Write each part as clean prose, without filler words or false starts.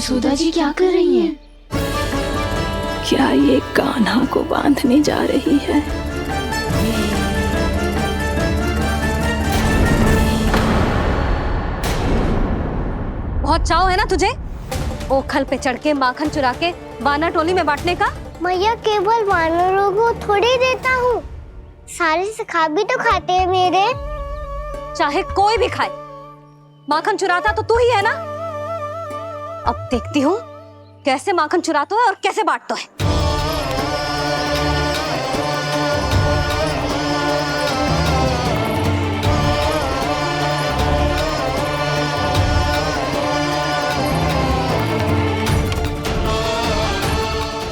जसोदा जी क्या कर रही हैं? क्या ये कान्हा को बांधने जा रही है? बहुत चाव है ना तुझे ओखल पे चढ़ के माखन चुरा के वानर टोली में बांटने का? मैया केवल वानरों को थोड़ी देता हूँ, सारे सिखा भी तो खाते हैं मेरे। चाहे कोई भी खाए, माखन चुराता तो तू ही है ना। अब देखती हूँ कैसे माखन चुराता है और कैसे बांटता है।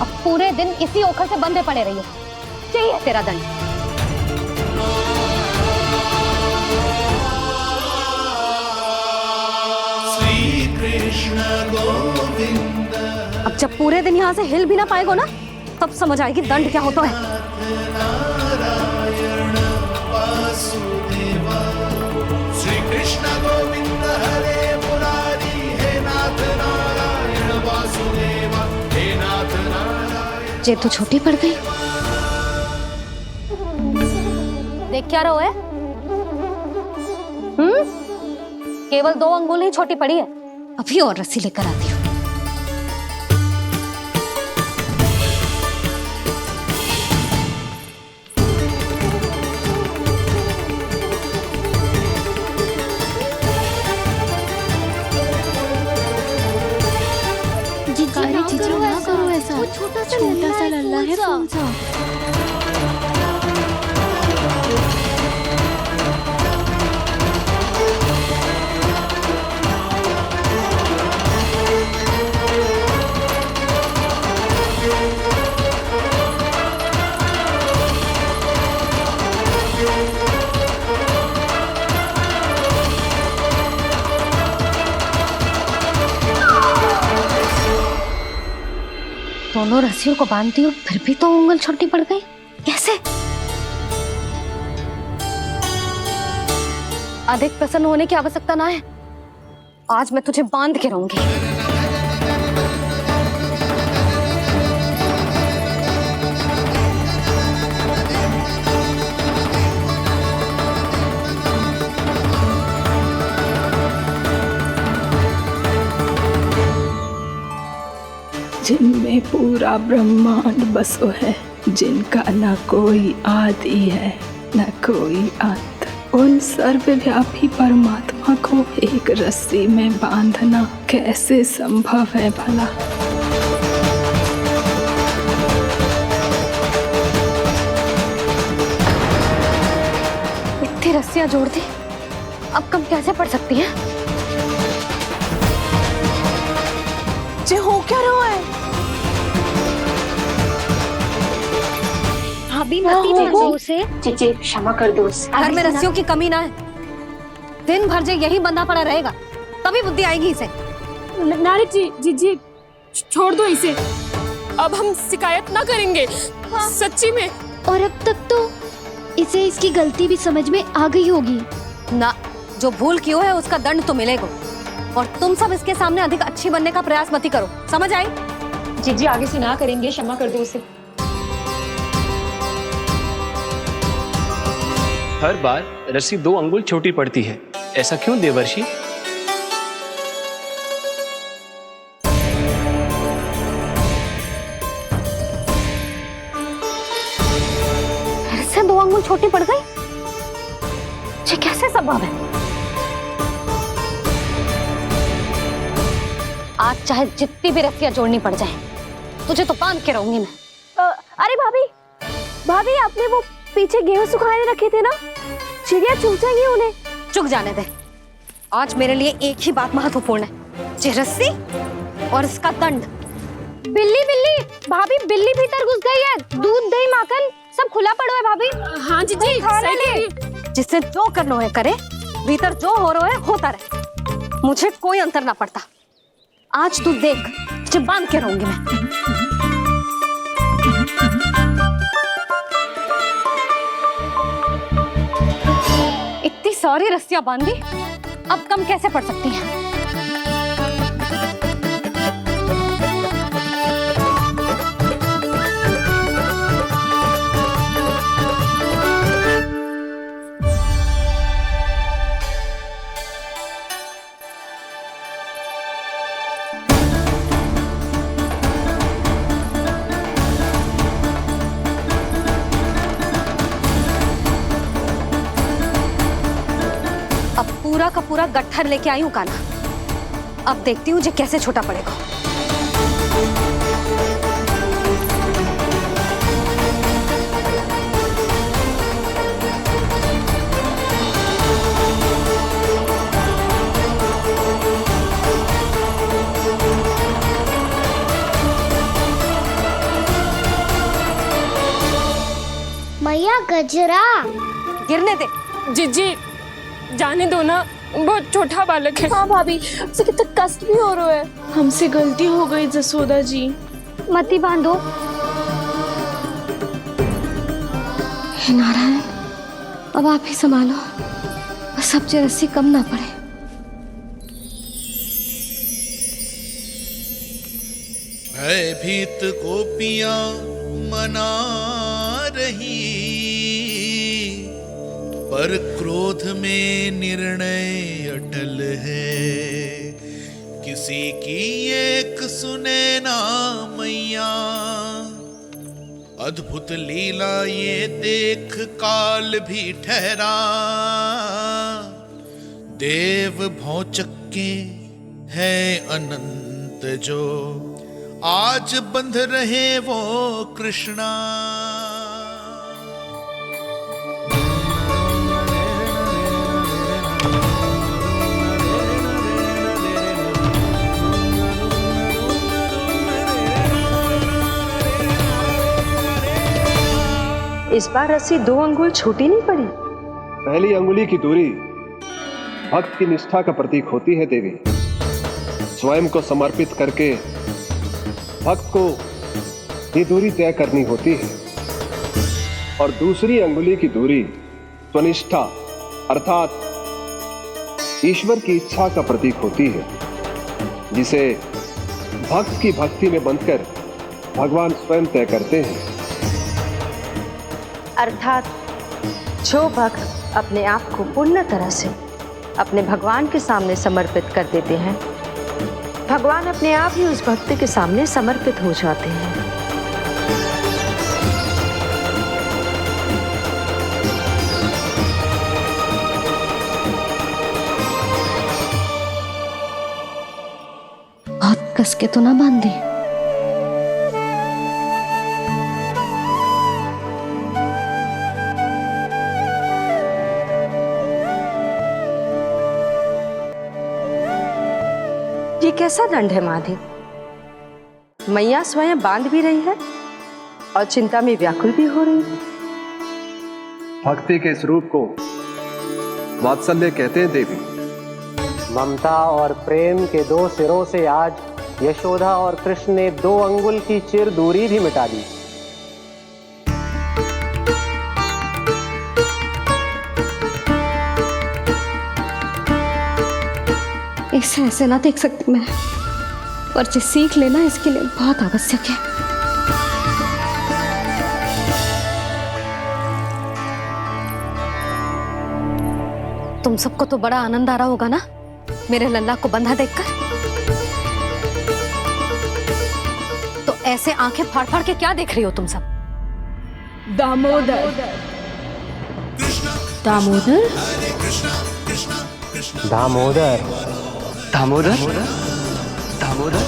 अब पूरे दिन इसी ओखल से बंधे पड़े रहिए, चाहिए तेरा दंड। अब जब पूरे दिन यहाँ से हिल भी ना पाएगो ना, तब समझ आएगी दंड क्या होता है। श्री कृष्ण गोविंद हरे मुरारी, हे नाथ नारायण वासुदेव, हे नाथ नारायण। जेब तो छोटी पड़ गई। देख क्या रहो है? केवल 2 अंगुल ही छोटी पड़ी है। अभी और रस्सी लेकर आती हूँ। जीजू ना करो ऐसा, छोटा सा लल्ला है कौन सा? दोनों रस्सियों को बांधती हूँ, फिर भी तो उंगल छोटी पड़ गई। कैसे? अधिक प्रसन्न होने की आवश्यकता ना है, आज मैं तुझे बांध के रहूंगी। जिनमें पूरा ब्रह्मांड बसो है, जिनका न कोई आदि है न कोई अंत, उन सर्वव्यापी परमात्मा को एक रस्सी में बांधना कैसे संभव है भला? इतनी रस्सियां जोड़ दी, अब कम कैसे पड़ सकती हैं? जे हो क्या रहा है? भाभी मती दीजिए उसे। जीजी क्षमा कर दो उसे। घर में रस्सियों की कमी ना है। दिन भर जो यही बंधा पड़ा रहेगा, तभी बुद्धि आएगी इसे। नारी जी जीजी छोड़ दो इसे, अब हम शिकायत ना करेंगे। सच्ची में। और अब तक तो इसे इसकी गलती भी समझ में आ गई होगी ना। जो भूल क्यों है उसका दंड तो मिलेगा, और तुम सब इसके सामने अधिक अच्छी बनने का प्रयास मत करो, समझ आई? जीजी आगे से ना करेंगे, क्षमा कर दो उसे। हर बार रस्सी 2 अंगुल छोटी पड़ती है, ऐसा क्यों देवर्षि? ऐसे 2 अंगुल छोटी पड़ गई? ये कैसे संभव है? आज चाहे जितनी भी रस्सियां जोड़नी पड़ जाए, तुझे तो बांध के रहूंगी मैं। अरे भाभी, भाभी आपने वो पीछे गेहूं सुखाने रखे थे ना, चिड़िया चुग जाएंगी उन्हें। चुक जाने दे। आज मेरे लिए एक ही बात महत्वपूर्ण है, ये रस्सी और इसका दंड। बिल्ली बिल्ली, भाभी बिल्ली भीतर घुस गई है। दूध दही माखन सब खुला पड़ा है भाभी। हाँ जीजी सही ले। जिससे जो करना है करे, भीतर जो हो रहा है होता रहे, मुझे कोई अंतर ना पड़ता। आज तू देख, तुझे बांध के रहूंगी मैं। इतनी सारी रस्सियां बांधी, अब कम कैसे पड़ सकती हैं? पूरा का पूरा गट्ठर लेके आई हूँ कान्हा। अब देखती हूँ जे कैसे छोटा पड़ेगा। मैया गजरा। गिरने दे। जीजी जाने दो ना, बहुत छोटा बालक है। हाँ भाभी, उसे कितना कष्ट भी हो रहा है। हमसे गलती हो गई जसोदा जी। मती बांधो। हे नारायण, अब आप ही संभालो, बस अब जे रस्सी कम ना पड़े। भयभीत गोपियां मना रही, पर क्रोध में निर्णय अटल है। किसी की एक सुने ना मैया, अद्भुत लीला ये देख काल भी ठहरा। देव भौचक्के है अनंत जो, आज बंध रहे वो कृष्णा। इस बार रस्सी 2 अंगुल छोटी नहीं पड़ी। पहली अंगुली की दूरी भक्त की निष्ठा का प्रतीक होती है देवी। स्वयं को समर्पित करके भक्त को ये दूरी तय करनी होती है। और दूसरी अंगुली की दूरी स्वनिष्ठा अर्थात ईश्वर की इच्छा का प्रतीक होती है, जिसे भक्त की भक्ति में बंधकर भगवान स्वयं तय करते हैं। अर्थात जो भक्त अपने आप को पूर्ण तरह से अपने भगवान के सामने समर्पित कर देते हैं, भगवान अपने आप ही उस भक्त के सामने समर्पित हो जाते हैं। बहुत कस के तो ना बांध दी। ये कैसा दंड है माधे? मैया स्वयं बांध भी रही है और चिंता में व्याकुल भी हो रही है। भक्ति के स्वरूप को वात्सल्य कहते हैं देवी। ममता और प्रेम के 2 सिरों से आज यशोदा और कृष्ण ने 2 अंगुल की चिर दूरी भी मिटा दी। इसे ऐसे ना देख सकती मैं, और जो सीख लेना इसके लिए बहुत आवश्यक है। तुम सबको तो बड़ा आनंद आ रहा होगा ना मेरे लल्ला को बंधा देखकर। तो ऐसे आंखें फाड़ फाड़ के क्या देख रही हो तुम सब? दामोदर। दामोदर? दामोदर। दामोदर दामोदर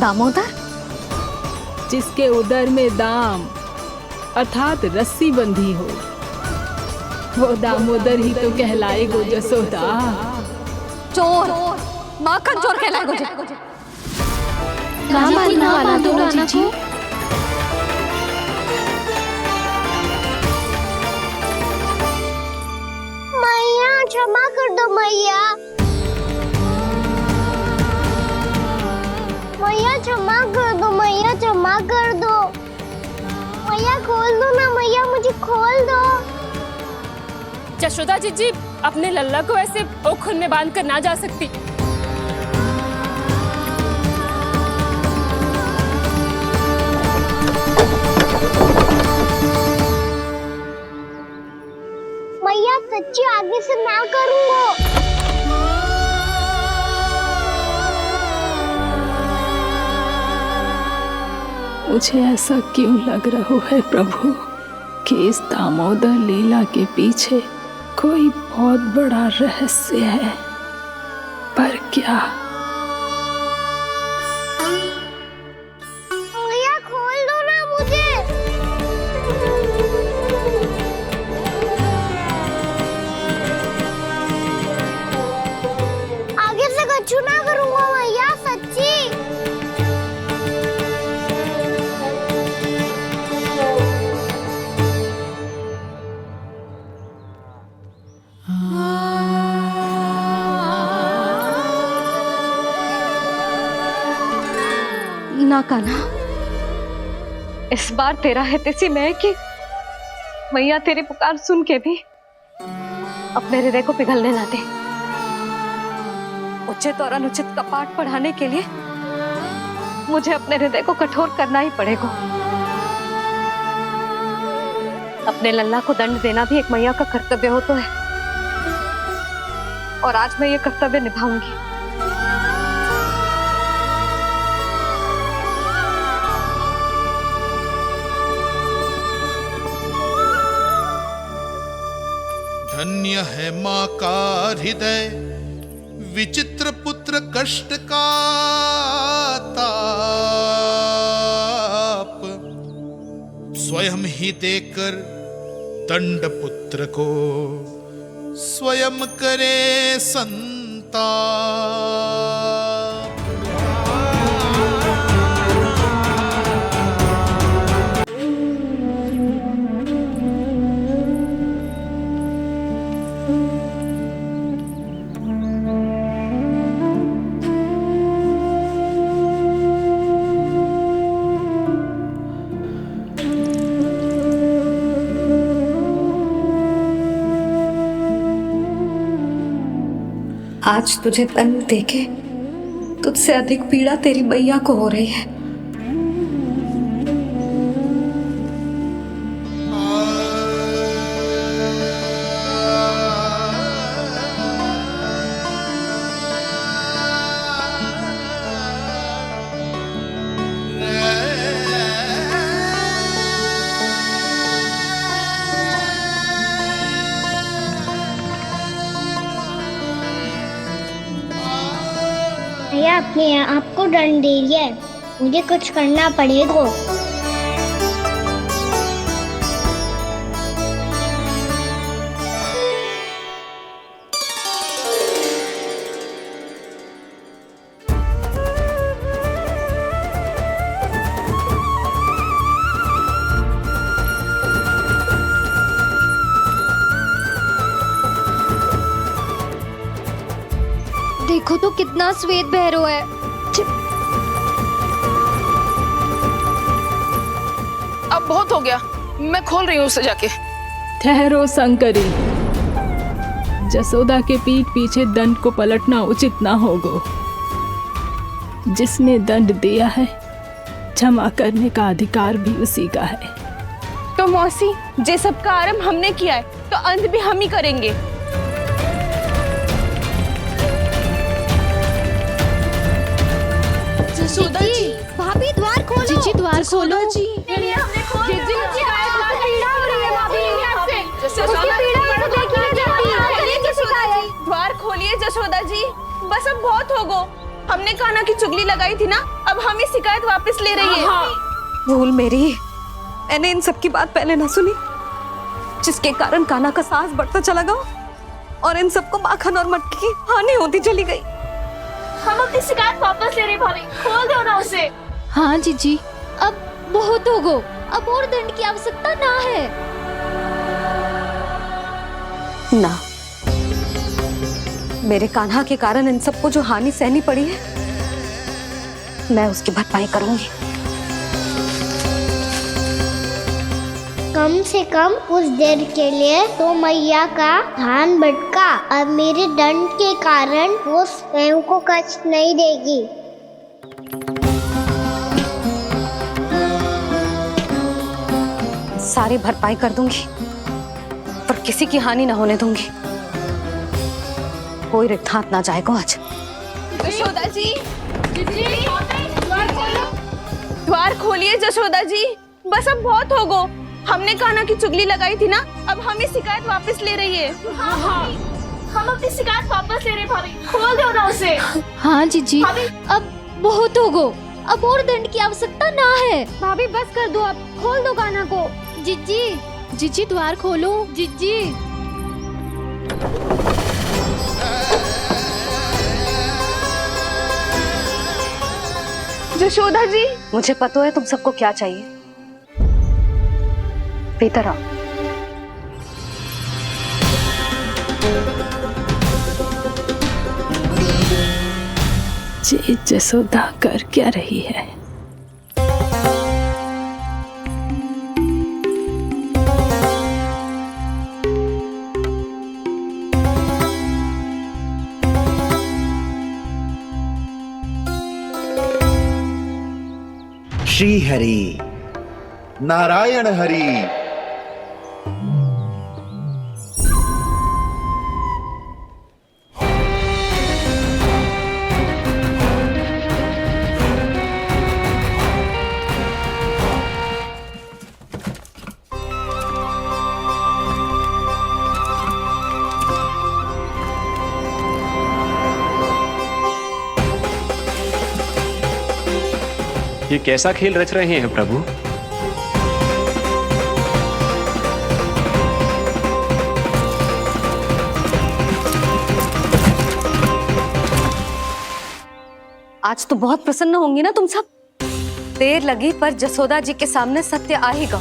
दामोदर? जिसके उदर में दाम अर्थात रस्सी बंधी हो, वो दामोदर ही तो कहलाएगो जसोदा। चोर, माखन चोर कहलाएगो जी। कहाँ बांधना वाला तो जीजी? मैया क्षमा कर दो मैया। मैया क्षमा कर दो, मैया क्षमा कर दो। मैया खोल दो ना मैया, मुझे खोल दो। यशोदा जीजी अपने लल्ला को ऐसे ओखुन में बांध कर ना जा सकती। मैया सच्ची आगे से ना करूंगा। मुझे ऐसा क्यों लग रहा है प्रभु? कि इस दामोदर लीला के पीछे कोई बहुत बड़ा रहस्य है, पर क्या? मैया खोल दो ना मुझे। आगे से कछु ना करूंगा मैया, सच्ची। ना कान्हा, इस बार तेरा है तेसी मैं कि मैया तेरी पुकार सुन के भी अपने हृदय को पिघलने ना दे। उचित और अनुचित कपाट पढ़ाने के लिए मुझे अपने हृदय को कठोर करना ही पड़ेगा। अपने लल्ला को दंड देना भी एक मैया का कर्तव्य हो तो है, और आज मैं ये कर्तव्य निभाऊंगी। धन्य है माँ का हृदय, विचित्र पुत्र कष्ट का ताप, स्वयं ही देकर दंड पुत्र को स्वयं करे संताप। आज तुझे दंड देके तुझसे अधिक पीड़ा तेरी मैया को हो रही है। भैया अपने आप को दंड दे रही है, मुझे कुछ करना पड़ेगा। देखो तो कितना श्वेत भैरव है। अब बहुत हो गया, मैं खोल रही हूँ उसे जाके। ठहरो शंकरी, जसोदा के पीठ पीछे दंड को पलटना उचित ना होगा। जिसने दंड दिया है, क्षमा करने का अधिकार भी उसी का है। तो मौसी, जे सब का आरंभ हमने किया है तो अंत भी हम ही करेंगे। जसोदा जी, भाभी द्वार खोलो। जीजी द्वार खोलो। जी, द्वार खोलिए जसोदा जी, बस अब बहुत हो गो। हमने कान्हा की चुगली लगाई थी ना, अब हम ही शिकायत वापस ले रही है। भूल मेरी, मैंने इन सब की बात पहले ना सुनी, जिसके कारण कान्हा का साहस बढ़ता चला गया और इन सबको माखन और मटकी की हानि होती चली गई। हम अपनी शिकायत वापस ले रहे भाभी, खोल दो ना उसे। हाँ जीजी, अब बहुत हो गो, अब और दंड की आवश्यकता ना है। ना, मेरे कान्हा के कारण इन सबको जो हानि सहनी पड़ी है, मैं उसकी भरपाई करूंगी। कम से कम उस देर के लिए तो मैया का ध्यान भटका, अब मेरे दंड के कारण वो स्वयं को कष्ट नहीं देगी। सारी भरपाई कर दूंगी, पर किसी की हानि ना होने दूंगी। कोई रिक्त हाथ ना जाएगा आज। जशोदा जी, द्वार खोलिए जशोदा जी, बस अब बहुत हो गो। हमने कान्हा की चुगली लगाई थी ना, अब हम ही शिकायत वापस ले रही है। हाँ, हम अपनी शिकायत वापस ले रहे भाभी, खोल दो ना उसे। हाँ जीजी, अब बहुत हो गो, अब और दंड की आवश्यकता ना है। भाभी बस कर दो, अब खोल दो कान्हा को। जीजी, जीजी द्वार खोलो। जीजी, यशोदा जी, मुझे पता है तुम सबको क्या चाहिए। भीतर आओ। जी जसोदा कर क्या रही है? श्री हरि नारायण हरि। ये कैसा खेल रच रहे हैं प्रभु? आज तो बहुत प्रसन्न होंगी ना तुम सब। देर लगी पर जसोदा जी के सामने सत्य आएगा।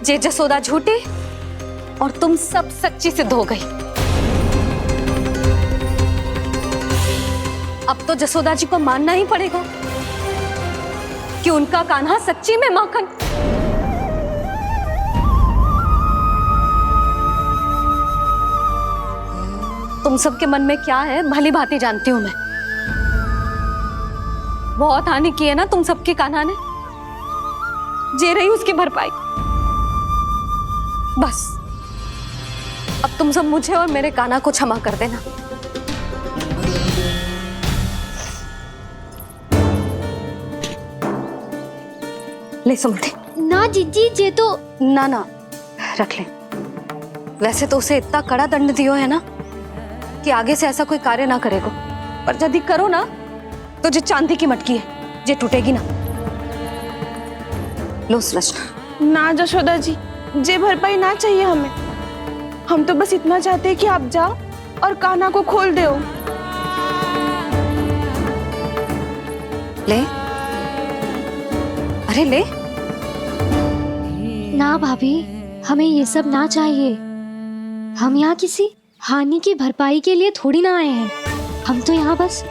जे जसोदा झूठी और तुम सब सच्ची सिद्ध हो गई। अब तो जसोदा जी को मानना ही पड़ेगा कि उनका कान्हा सच्ची में माखन। तुम सबके मन में क्या है भली भांति जानती हूं मैं। बहुत हानि की है ना तुम सबके कान्हा ने, जे रही उसकी भरपाई। बस अब तुम सब मुझे और मेरे कान्हा को क्षमा कर देना। ले सुमति। ना जीजी, जे तो ना ना रख ले। वैसे तो उसे इतना कड़ा दंड दियो है ना कि आगे से ऐसा कोई कार्य ना करेगा, पर यदि करो ना तो जे चांदी की मटकी है जे टूटेगी ना। लो सुलक्षणा। ना जशोदा जी, जे भरपाई ना चाहिए हमें। हम तो बस इतना चाहते हैं कि आप जाओ और कान्हा को खोल दो। ले, अरे ले। ना भाभी, हमें ये सब ना चाहिए। हम यहाँ किसी हानि की भरपाई के लिए थोड़ी ना आए हैं। हम तो यहाँ बस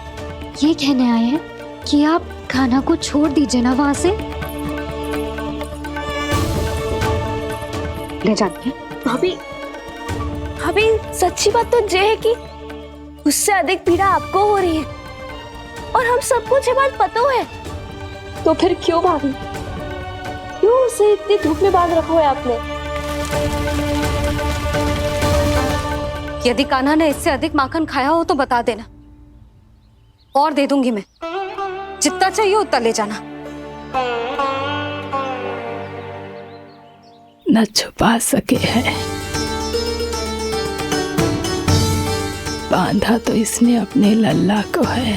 ये कहने आए हैं कि आप कान्हा को छोड़ दीजिए ना वहां से। ले जानिए। भाभी, भाभी सच्ची बात तो ये है कि उससे अधिक पीड़ा आपको हो रही है और हम सबको ये बात पता है। तो फिर क्यों भाभी, क्यों उसे इतनी धूप में बांध रखा है आपने? यदि कान्हा ने इससे अधिक माखन खाया हो तो बता देना, और दे दूंगी मैं। जितना चाहिए उतना ले जाना। न छुपा सके हैं। बांधा तो इसने अपने लल्ला को है,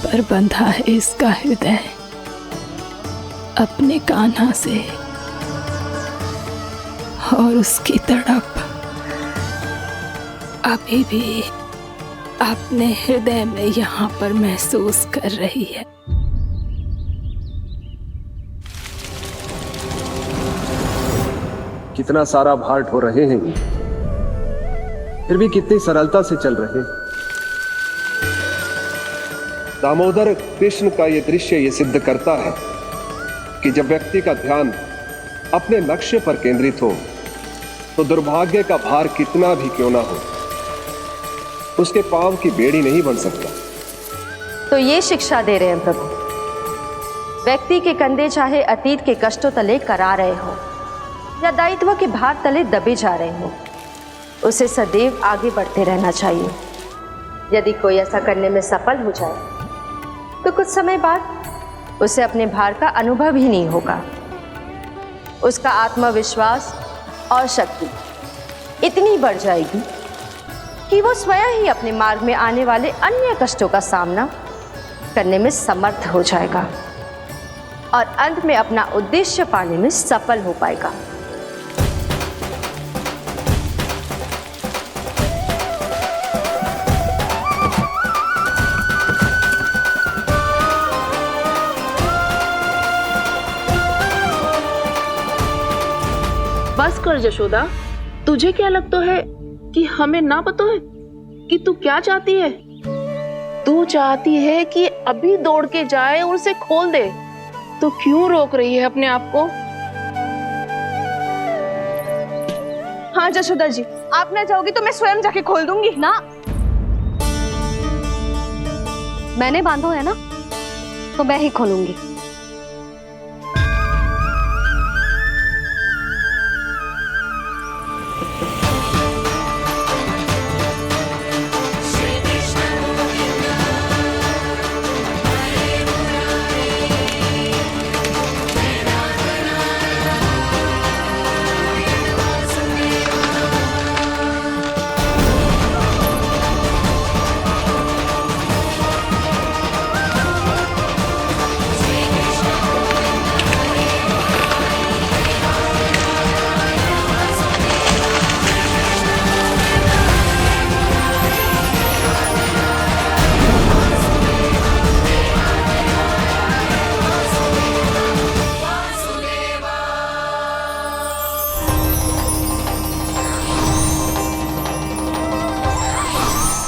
पर बंधा है इसका हृदय अपने कान्हा से, और उसकी तड़प अभी भी अपने हृदय में यहाँ पर महसूस कर रही है। कितना सारा भार ढो रहे हैं, फिर भी कितनी सरलता से चल रहे हैं। दामोदर कृष्ण का यह दृश्य ये सिद्ध करता है कि जब व्यक्ति का ध्यान अपने लक्ष्य पर केंद्रित हो तो दुर्भाग्य का भार कितना भी क्यों ना हो, उसके पांव की बेड़ी नहीं बन सकता। तो ये शिक्षा दे रहे हैं प्रभु। व्यक्ति के कंधे चाहे अतीत के कष्टों तले करा रहे हो या दायित्व के भार तले दबे जा रहे हो, उसे सदैव आगे बढ़ते रहना चाहिए। यदि कोई ऐसा करने में सफल हो जाए तो कुछ समय बाद उसे अपने भार का अनुभव ही नहीं होगा। उसका आत्मविश्वास और शक्ति इतनी बढ़ जाएगी कि वो स्वयं ही अपने मार्ग में आने वाले अन्य कष्टों का सामना करने में समर्थ हो जाएगा और अंत में अपना उद्देश्य पाने में सफल हो पाएगा। बस कर यशोदा, तुझे क्या लगता है कि हमें ना पता है कि तू क्या चाहती है? तू चाहती है कि अभी दौड़ के जाए और उसे खोल दे, तो क्यों रोक रही है अपने आप को? हाँ यशोदा जी, आप ना जाओगी तो मैं स्वयं जाके खोल दूंगी ना। मैंने बांधो है ना, तो मैं ही खोलूंगी।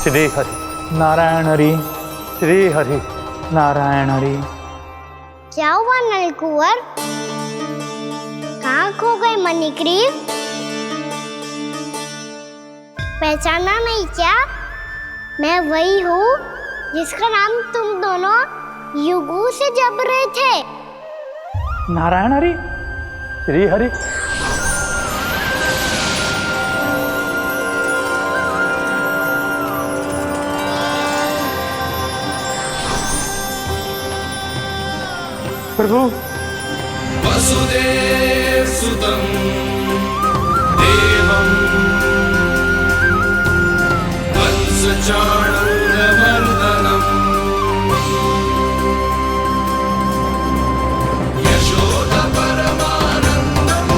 श्री हरि नारायण हरि, श्री हरि नारायण हरि। क्या हुआ नलकुंवर? कहाँ खो गए मणिग्रीव? पहचाना नहीं क्या? मैं वही हूँ जिसका नाम तुम दोनों युगों से जप रहे थे। नारायण हरि, श्री हरि। प्रभु वसुदेव सुतं देवं वत्सचाणूरमर्दनम् यशोदा परमानन्दम्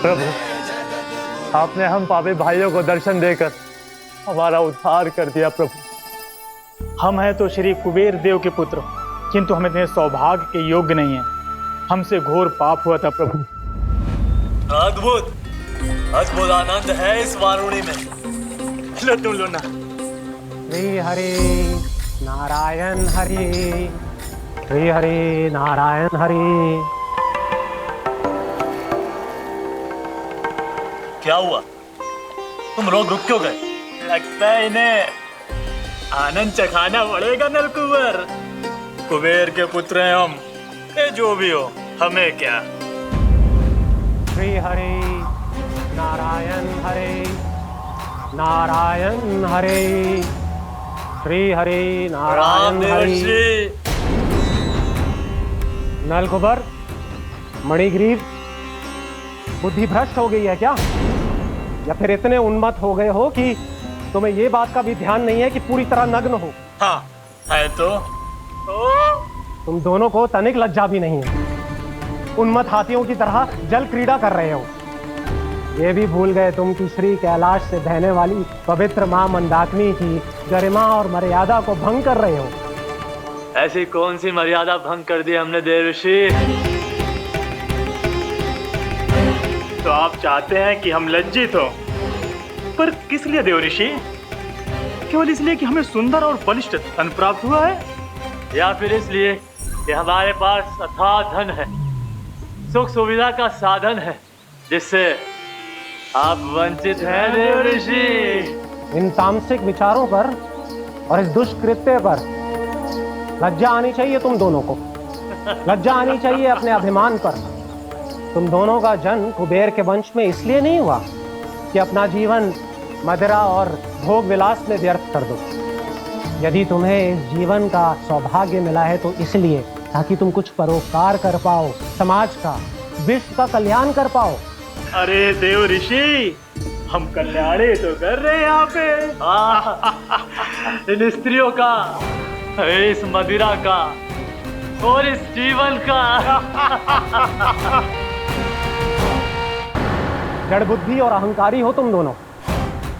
प्रभु, आपने हम पापी भाइयों को दर्शन देकर हमारा उद्धार कर दिया। प्रभु, हम हैं तो श्री कुबेर देव के पुत्र, किंतु हम इतने सौभाग्य के योग्य नहीं हैं। हमसे घोर पाप हुआ था प्रभु। अद्भुत अद्भुत आनंद है इस वारुणी में। लो तुम लो ना। श्री हरि नारायण हरि, श्री हरि नारायण हरि। क्या हुआ? तुम लोग रुक क्यों गए? लगता है इन्हें आनंद चखाना पड़ेगा नलकुंवर। कुबेर के पुत्र हैं हम, ये जो भी हो हमें क्या। श्री हरि नारायण हरि, नारायण हरि, श्री हरि नारायण हरि। नलकुबर, मणिग्रीव, बुद्धि भ्रष्ट हो गई है क्या? या फिर इतने उन्मत्त हो गए हो कि तुम्हें ये बात का भी ध्यान नहीं है कि पूरी तरह नग्न हो? हाँ है तो तुम दोनों को तनिक लज्जा भी नहीं है। उन्मत्त हाथियों की तरह जल क्रीड़ा कर रहे हो। ये भी भूल गए तुम कि श्री कैलाश से बहने वाली पवित्र मां मंदाकिनी की गरिमा और मर्यादा को भंग कर रहे हो। ऐसी कौन सी मर्यादा भंग कर दी हमने देवर्षि? तो आप चाहते हैं कि हम लज्जित हो, पर किस लिए देवऋषि? केवल इसलिए कि हमें सुंदर और बलिष्ठ धन प्राप्त हुआ है, या फिर इसलिए कि हमारे पास अथाह धन है, सुख सुविधा का साधन है, जिससे आप वंचित हैं देवर्षि? इन तामसिक विचारों पर और इस दुष्कृत्य पर लज्जा आनी चाहिए तुम दोनों को। लज्जा आनी चाहिए अपने अभिमान पर। तुम दोनों का जन्म कुबेर के वंश में इसलिए नहीं हुआ कि अपना जीवन मदिरा और भोग विलास में व्यर्थ कर दो। यदि तुम्हें इस जीवन का सौभाग्य मिला है तो इसलिए ताकि तुम कुछ परोपकार कर पाओ, समाज का, विश्व का कल्याण कर पाओ। अरे देव ऋषि, हम कल्याणी तो कर रहे हैं यहाँ पे। इन स्त्रियों का, इस मदिरा का और इस जीवन का। जड़ बुद्धि और अहंकारी हो तुम दोनों।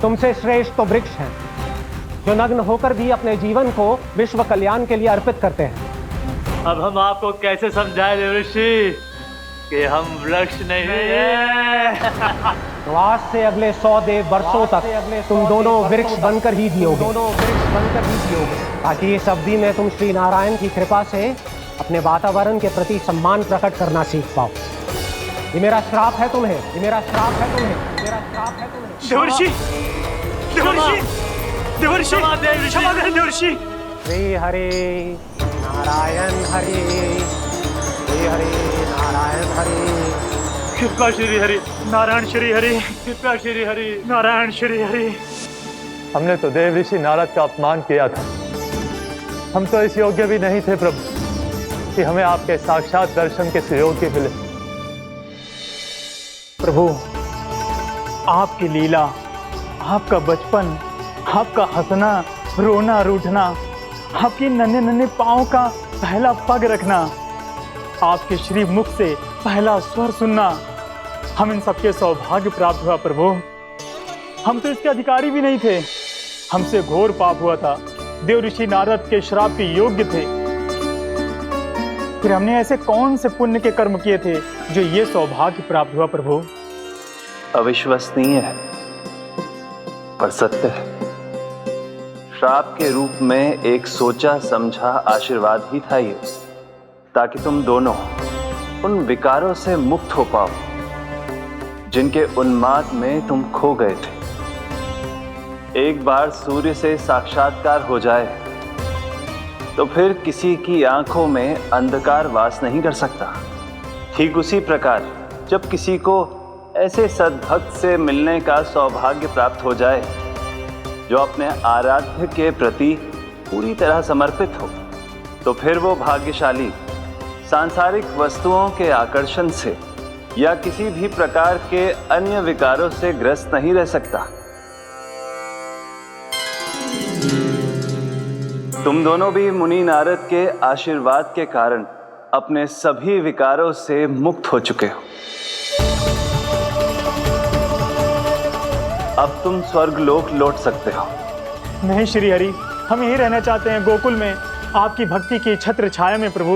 तुमसे श्रेष्ठ तो वृक्ष हैं, जो नग्न होकर भी अपने जीवन को विश्व कल्याण के लिए अर्पित करते हैं। अब हम आपको कैसे समझाएं देव ऋषि कि हम वृक्ष नहीं हैं। तो आज से अगले 100 वर्षों तक तुम दोनों वृक्ष बनकर ही जियोगे, ताकि इस अवधि में तुम श्री नारायण की कृपा से अपने वातावरण के प्रति सम्मान प्रकट करना सीख पाओ। ये मेरा श्राप है तुम्हें, ये मेरा श्राप है तुम्हें, मेरा श्राप है तुम्हें। देवर्षि, देवर्षि, देवर्षि, क्षमा करें देवर्षि। श्री हरि नारायण हरि, श्री हरि नारायण हरि। कृपा श्री हरि नारायण श्री हरि, कृपा श्री हरि नारायण श्री हरि। हमने तो देव ऋषि नारद का अपमान किया था। हम तो इस योग्य भी नहीं थे प्रभु कि हमें आपके साक्षात दर्शन के सुयोग्य मिले। प्रभु, आपकी लीला, आपका बचपन, आपका हंसना, रोना, रूठना, आपकी नन्हे नन्हे पाँव का पहला पग रखना, आपके श्री मुख से पहला स्वर सुनना, हम इन सबके सौभाग्य प्राप्त हुआ प्रभु। हम तो इसके अधिकारी भी नहीं थे। हमसे घोर पाप हुआ था, देव ऋषि नारद के श्राप के योग्य थे। फिर हमने ऐसे कौन से पुण्य के कर्म किए थे जो ये सौभाग्य प्राप्त हुआ प्रभु? अविश्वसनीय है पर सत्य है। श्राप के रूप में एक सोचा समझा आशीर्वाद ही था ये, ताकि तुम दोनों उन विकारों से मुक्त हो पाओ जिनके उन्माद में तुम खो गए थे। एक बार सूर्य से साक्षात्कार हो जाए तो फिर किसी की आंखों में अंधकार वास नहीं कर सकता। ठीक उसी प्रकार जब किसी को ऐसे सद्भक्त से मिलने का सौभाग्य प्राप्त हो जाए जो अपने आराध्य के प्रति पूरी तरह समर्पित हो, तो फिर वो भाग्यशाली सांसारिक वस्तुओं के आकर्षण से या किसी भी प्रकार के अन्य विकारों से ग्रस्त नहीं रह सकता। तुम दोनों भी मुनि नारद के आशीर्वाद के कारण अपने सभी विकारों से मुक्त हो चुके हो। अब तुम स्वर्गलोक लौट सकते हो। नहीं श्री हरि, हम यहीं रहना चाहते हैं, गोकुल में, आपकी भक्ति की छत्र छाया में प्रभु।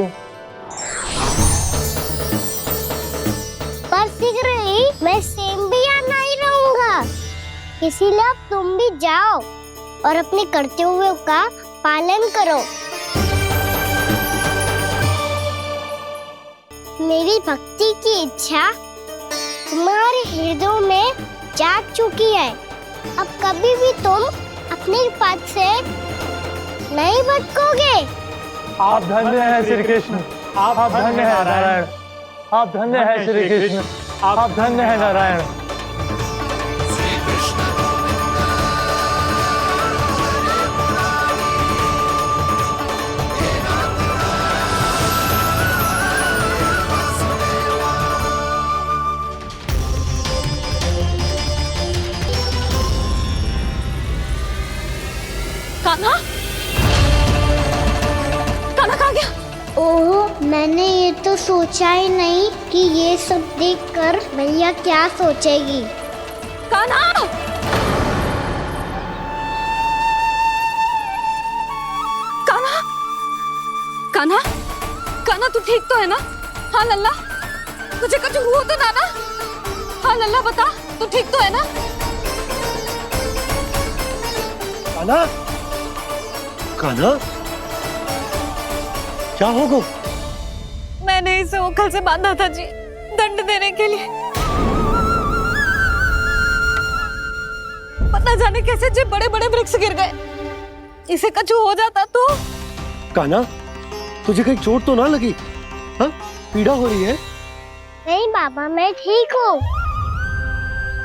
पर शीघ्र ही मैं सेम्बिया नहीं रहूंगा, इसीलिए अब तुम भी जाओ और अपने कर्तव्यों का पालन करो। मेरी भक्ति की इच्छा तुम्हारे हृदयों में जाग चुकी है। अब कभी भी तुम अपने पद से नहीं भटकोगे। आप धन्य हैं श्री कृष्ण, आप धन्य हैं नारायण, आप धन्य हैं श्री कृष्ण, आप धन्य हैं नारायण। कान्हा, कान्हा कहाँ गया? ओह, मैंने ये तो सोचा ही नहीं कि ये सब देखकर भैया क्या सोचेगी। कान्हा! कान्हा! कान्हा! कान्हा तू ठीक तो है ना? हाँ लल्ला, तुझे कुछ हुआ तो ना? हाँ लल्ला बता, तू ठीक तो है ना? कान्हा, कान्हा, क्या होगा? मैंने इसे ओखल से बांधा था जी, दंड देने के लिए। पता जाने कैसे जे बड़े बड़े वृक्ष गिर गए। इसे कुछ हो जाता तो? कान्हा, तुझे कहीं चोट तो ना लगी? हाँ, पीड़ा हो रही है? नहीं बाबा, मैं ठीक हूँ।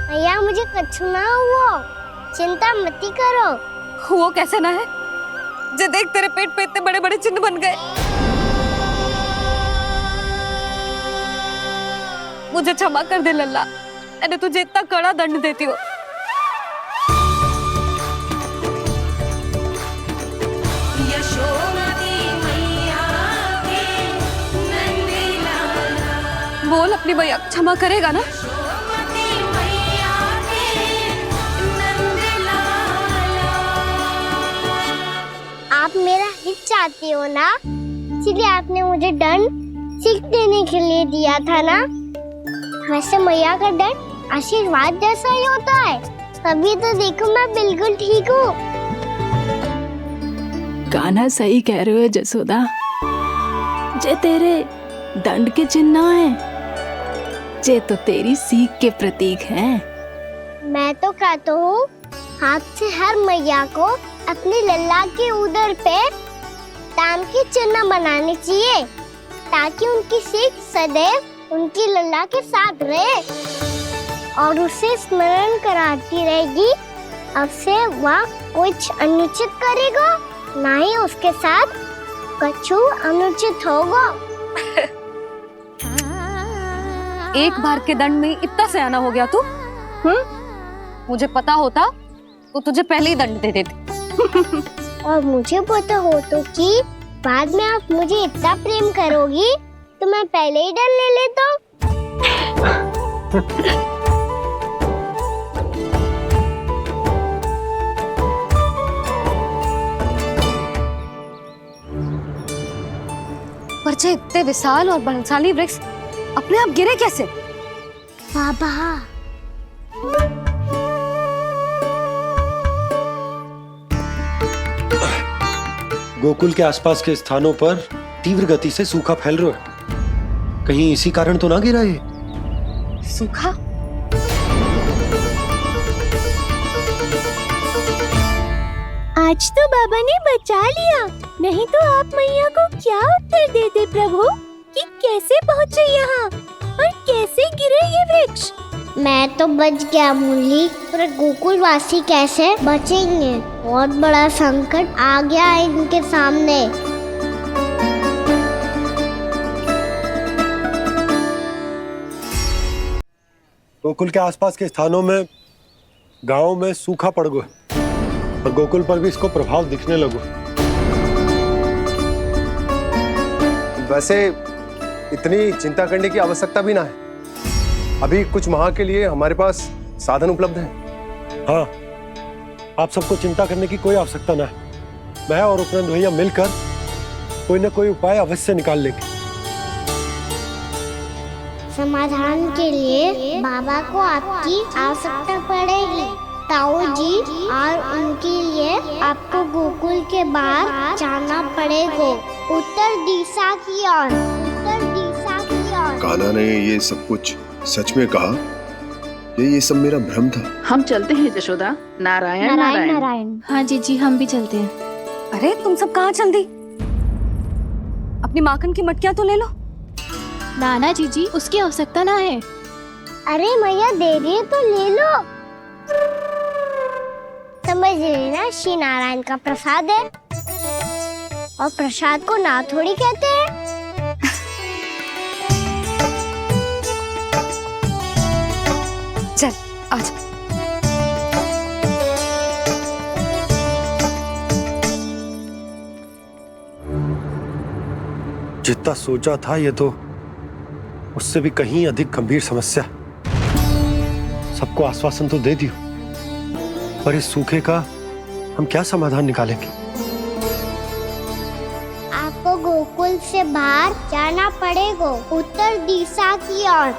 भैया मुझे कुछ ना हुआ। चिंता मत करो। वो कैसे ना है? जे देख तेरे पेट पे इतने बड़े बड़े चिन्ह बन गए। मुझे क्षमा कर दे लल्ला, मैंने तुझे इतना कड़ा दंड देती हूँ। बोल अपनी मैया क्षमा करेगा ना? आप मेरा हित चाहते हो ना, इसलिए आपने मुझे दंड सीख देने के लिए दिया था ना। वैसे मैया का दंड आशीर्वाद जैसा ही होता है, तभी तो देखो मैं बिल्कुल ठीक हूँ। गाना सही कह रहे हो जसोदा। जे तेरे दंड के चिन्ह है, जे तो तेरी सीख के प्रतीक हैं। मैं तो कहता हूँ हाथ से हर मैया को अपनी लल्ला के उदर पे ताम के चिन्ह बनाने चाहिए, ताकि उनकी सीख सदैव उनकी लल्ला के साथ रहे और उसे स्मरण कराती रहेगी। अब से वह कुछ अनुचित करेगा, ना ही उसके साथ कछु अनुचित होगा। एक बार के दंड में इतना सयाना हो गया तू? मुझे पता होता तो तुझे पहले ही दंड दे देती। और मुझे पता हो तो कि बाद में आप मुझे इतना प्रेम करोगी तो मैं पहले ही दंड ले लेता हूँ। पर जे इतने विशाल और बलशाली वृक्ष अपने आप गिरे कैसे? बाबा, गोकुल के आसपास के स्थानों पर तीव्र गति से सूखा फैल रहा है। कहीं इसी कारण तो ना गिरा ये? सूखा? आज तो बाबा ने बचा लिया, नहीं तो आप मैया को क्या उत्तर देते प्रभु कि कैसे पहुँचे यहाँ और कैसे गिरे ये वृक्ष? मैं तो बच गया मुरली, पर गोकुल वासी कैसे बचेंगे? बहुत बड़ा संकट आ गया है इनके सामने। गोकुल के आसपास के स्थानों में, गांवों में सूखा पड़ गया और गोकुल पर भी इसको प्रभाव दिखने लगा। वैसे इतनी चिंता करने की आवश्यकता भी ना है। अभी कुछ माह के लिए हमारे पास साधन उपलब्ध है। हाँ, आप सबको चिंता करने की कोई आवश्यकता ना है। मैं और उपनंद भैया मिलकर कोई ना कोई उपाय अवश्य निकाल लेंगे। समाधान के लिए बाबा को आपकी आवश्यकता पड़ेगी। ताऊ जी और उनके लिए आपको गोकुल के बाहर जाना पड़ेगा, उत्तर दिशा की ओर। उत्तर दिशा की ओर। कान्हा ने ये सब कुछ सच में कहा? ये सब मेरा भ्रम था? हम चलते हैं जशोदा। नारायण नारायण नारायण। हाँ जीजी, हम भी चलते हैं। अरे तुम सब कहाँ चल दी? अपनी माखन की मटकियाँ तो ले लो। नाना जीजी, उसकी आवश्यकता ना है। अरे मैया दे रही है तो ले लो। समझ लेना, श्री नारायण का प्रसाद है और प्रसाद को ना थोड़ी कहते हैं। चल आजा। जितना सोचा था ये तो उससे भी कहीं अधिक गंभीर समस्या। सबको आश्वासन तो दे दियो, पर इस सूखे का हम क्या समाधान निकालेंगे? आपको गोकुल से बाहर जाना पड़ेगा, उत्तर दिशा की ओर।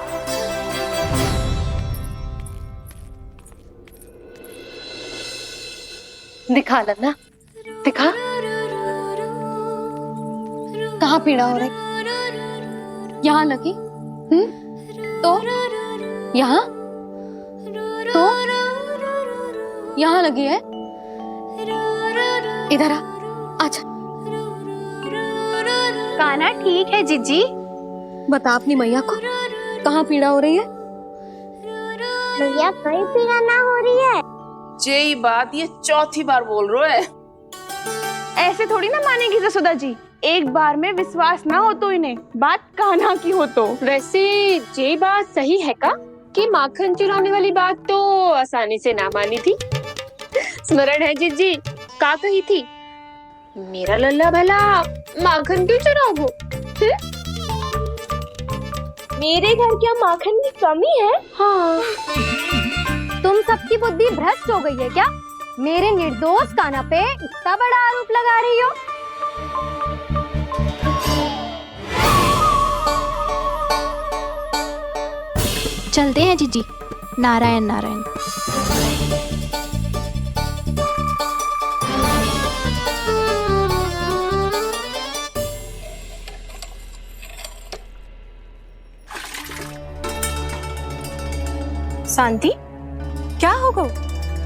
दिखा लन्ना, दिखा। कहाँ पीड़ा हो रही? यहाँ लगी? तो यहाँ? तो यहाँ लगी है? इधर आ, आजा। कान्हा ठीक है जीजी। बता अपनी मैया को कहाँ पीड़ा हो रही है? मैया कोई पीड़ा ना हो रही है, यही बात ये चौथी बार बोल रहे है। ऐसे थोड़ी ना मानेगी जसोदा जी, एक बार में विश्वास ना हो तो इन्हें, बात कान्हा की हो तो। वैसे ये बात सही है का कि माखन चुराने वाली बात तो आसानी से ना मानी थी। स्मरण है जीजी का कही थी, मेरा लल्ला भला माखन क्यों चुराओगे? मेरे घर क्या माखन की कमी है? हाँ, तुम सबकी बुद्धि भ्रष्ट हो गई है क्या? मेरे निर्दोष कान्हा पे इतना बड़ा आरोप लगा रही हो? चलते हैं जीजी। नारायण नारायण। शांति, क्या हो गो?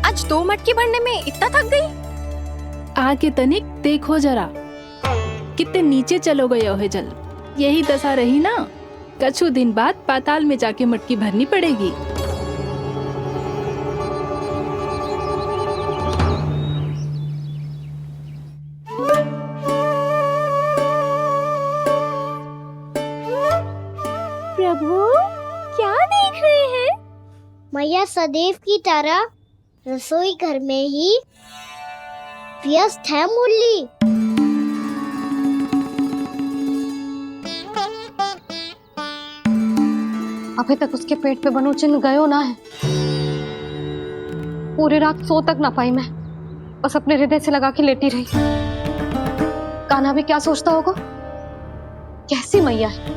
आज 2 मटकी भरने में इतना थक गई? आके तनिक देखो जरा, कितने नीचे चलो गए हो जल। यही दशा रही ना, कछु दिन बाद पाताल में जाके मटकी भरनी पड़ेगी। प्रभु, क्या देख रहे हैं? मैया सदैव की तरह रसोई घर में ही व्यस्त है मुरली। अभी तक उसके पेट पे बनो चिन्ह गयो ना है। पूरी रात सो तक ना पाई मैं, बस अपने हृदय से लगा के लेटी रही। कान्हा भी क्या सोचता होगा, कैसी मैया है,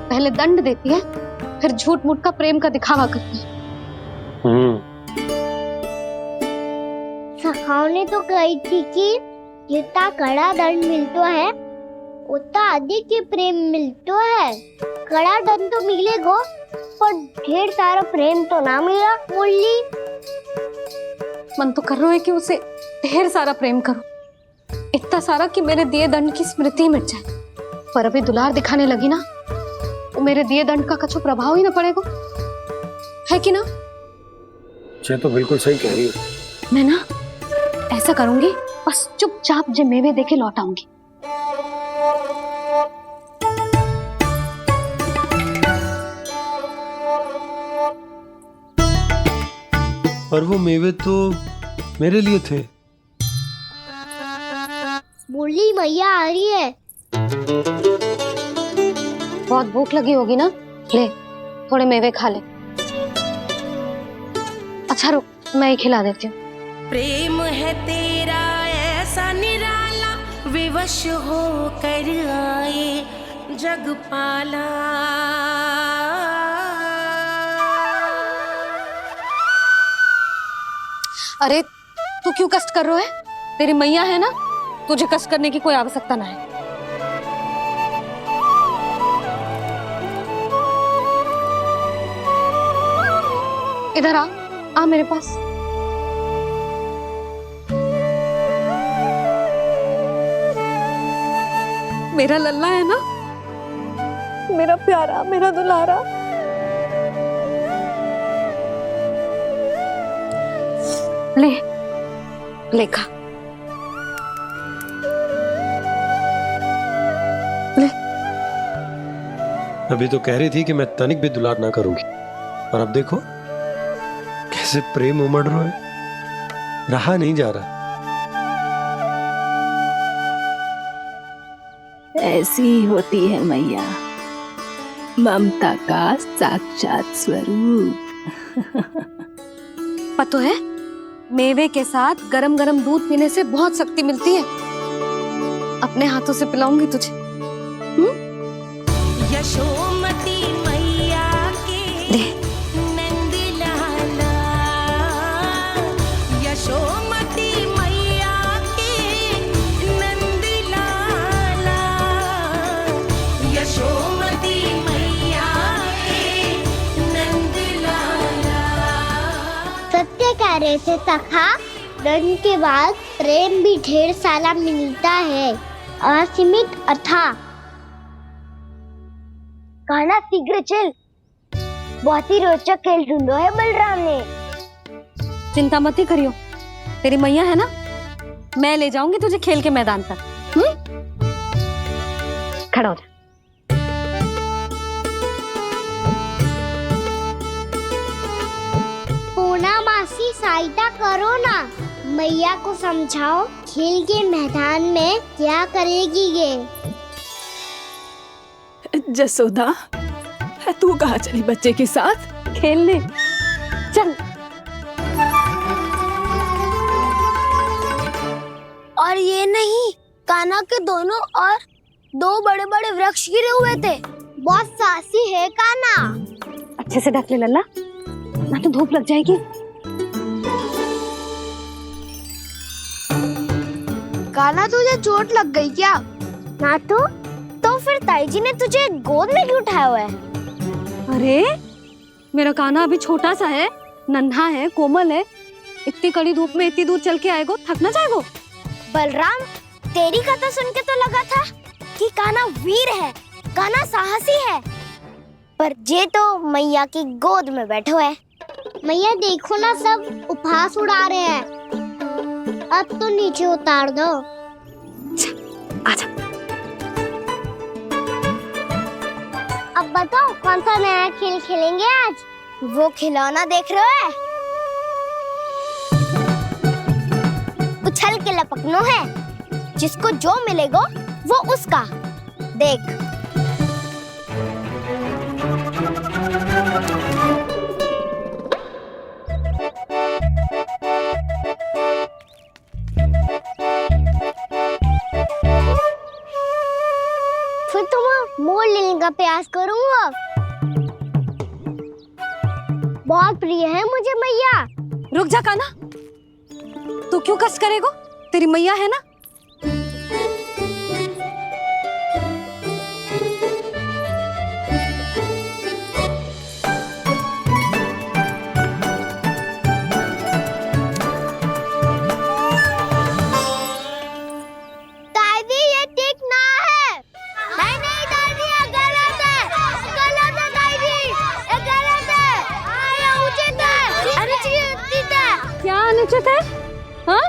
पहले दंड देती है फिर झूठ मूठ का प्रेम का दिखावा करती है। सखाओं तो कही थी कि जितना कड़ा दंड मिलता है उतना अधिक ही प्रेम मिलता है। कड़ा दंड तो मिलेगा पर ढेर सारा प्रेम तो ना मिला मुरली। मन तो कर रहा है कि उसे ढेर सारा प्रेम करो, इतना सारा कि मेरे दिए दंड की स्मृति मिट जाए। पर अभी दुलार दिखाने लगी ना, वो मेरे दिए दंड का कछु प्रभाव ही ना पड़ेगा, है कि ना? ये तो बिल्कुल सही कह रही हो। मैं ना ऐसा करूंगी, बस चुपचाप जे मेवे देखे लौट आऊंगी। पर वो मेवे तो मेरे लिए थे। मुरली मैया आ रही है। बहुत भूख लगी होगी ना, ले थोड़े मेवे खा ले। अच्छा रुक, मैं ही खिला देती हूँ। प्रेम है तेरा ऐसा निराला, विवश हो कर आए जग पाला। अरे तू क्यों कष्ट कर रहा है? तेरी मैया है ना, तुझे कष्ट करने की कोई आवश्यकता ना है। इधर आ मेरे पास। मेरा लल्ला है ना, मेरा प्यारा, मेरा दुलारा। ले ले खा, ले। अभी तो कह रही थी कि मैं तनिक भी दुलार ना करूंगी, और अब देखो कैसे प्रेम उमड़ रहा है, रहा नहीं जा रहा। ऐसी ही होती है मैया, ममता का साक्षात स्वरूप। पता है, मेवे के साथ गरम गरम दूध पीने से बहुत शक्ति मिलती है। अपने हाथों से पिलाऊंगी तुझे। यशोमती मैया के नंद लाला, यशोमती मैया के नंद लाला, यशोमती मैया के नंद लाला। सत्य कह रहे थे सखा, दंड के बाद प्रेम भी ढेर सारा मिलता है, असीमित अथाह। कहना शीघ्र चल, बहुत ही रोचक खेल ढूंढो है बलराम ने। चिंता मत ही करियो, तेरी मैया है ना, मैं ले जाऊंगी तुझे खेल के मैदान तक। खड़ा हो जा। पूना मासी सहायता करो ना, मैया को समझाओ खेल के मैदान में क्या करेगी ये। जसोदा, तू कहाँ चली बच्चे के साथ खेलने? चल। और ये नहीं, कान्हा के दोनों और दो बड़े बड़े वृक्ष गिरे हुए थे। बहुत साहसी है कान्हा। अच्छे से ढक ले लल्ला, ना तो धूप लग जाएगी। कान्हा तुझे चोट लग गई क्या? ना तो फिर ताई जी ने तुझे गोद में क्यों उठाया हुआ है? अरे मेरा कान्हा अभी छोटा सा है, नन्हा है, कोमल है। इतनी कड़ी धूप में इतनी दूर चल के आएगो, थक ना जाएगो। बलराम, तेरी कथा सुन के तो लगा था कि कान्हा वीर है, कान्हा साहसी है, पर ये तो मैया की गोद में बैठो है। मैया देखो ना, सब उपहास उड़ा रहे हैं। अब तो नीचे उतार दो। आजा। अब बताओ कौन सा नया खेल खेलेंगे आज? वो खिलौना देख रहे हो? उछल के लपकनो है, जिसको जो मिलेगा वो उसका। देख। फिर तुम मोड़ लेने का प्रयास करूंगा। बहुत प्रिय है मुझे मैया। रुक जा कान्हा, तू क्यों कष्ट करेगो? तेरी मैया है ना। दादी, ये ठीक ना है। नहीं दादी, ये गलत है। गलत है दादी, ये गलत है। ये उचित है, अनुचित है। क्या अनुचित है? हाँ?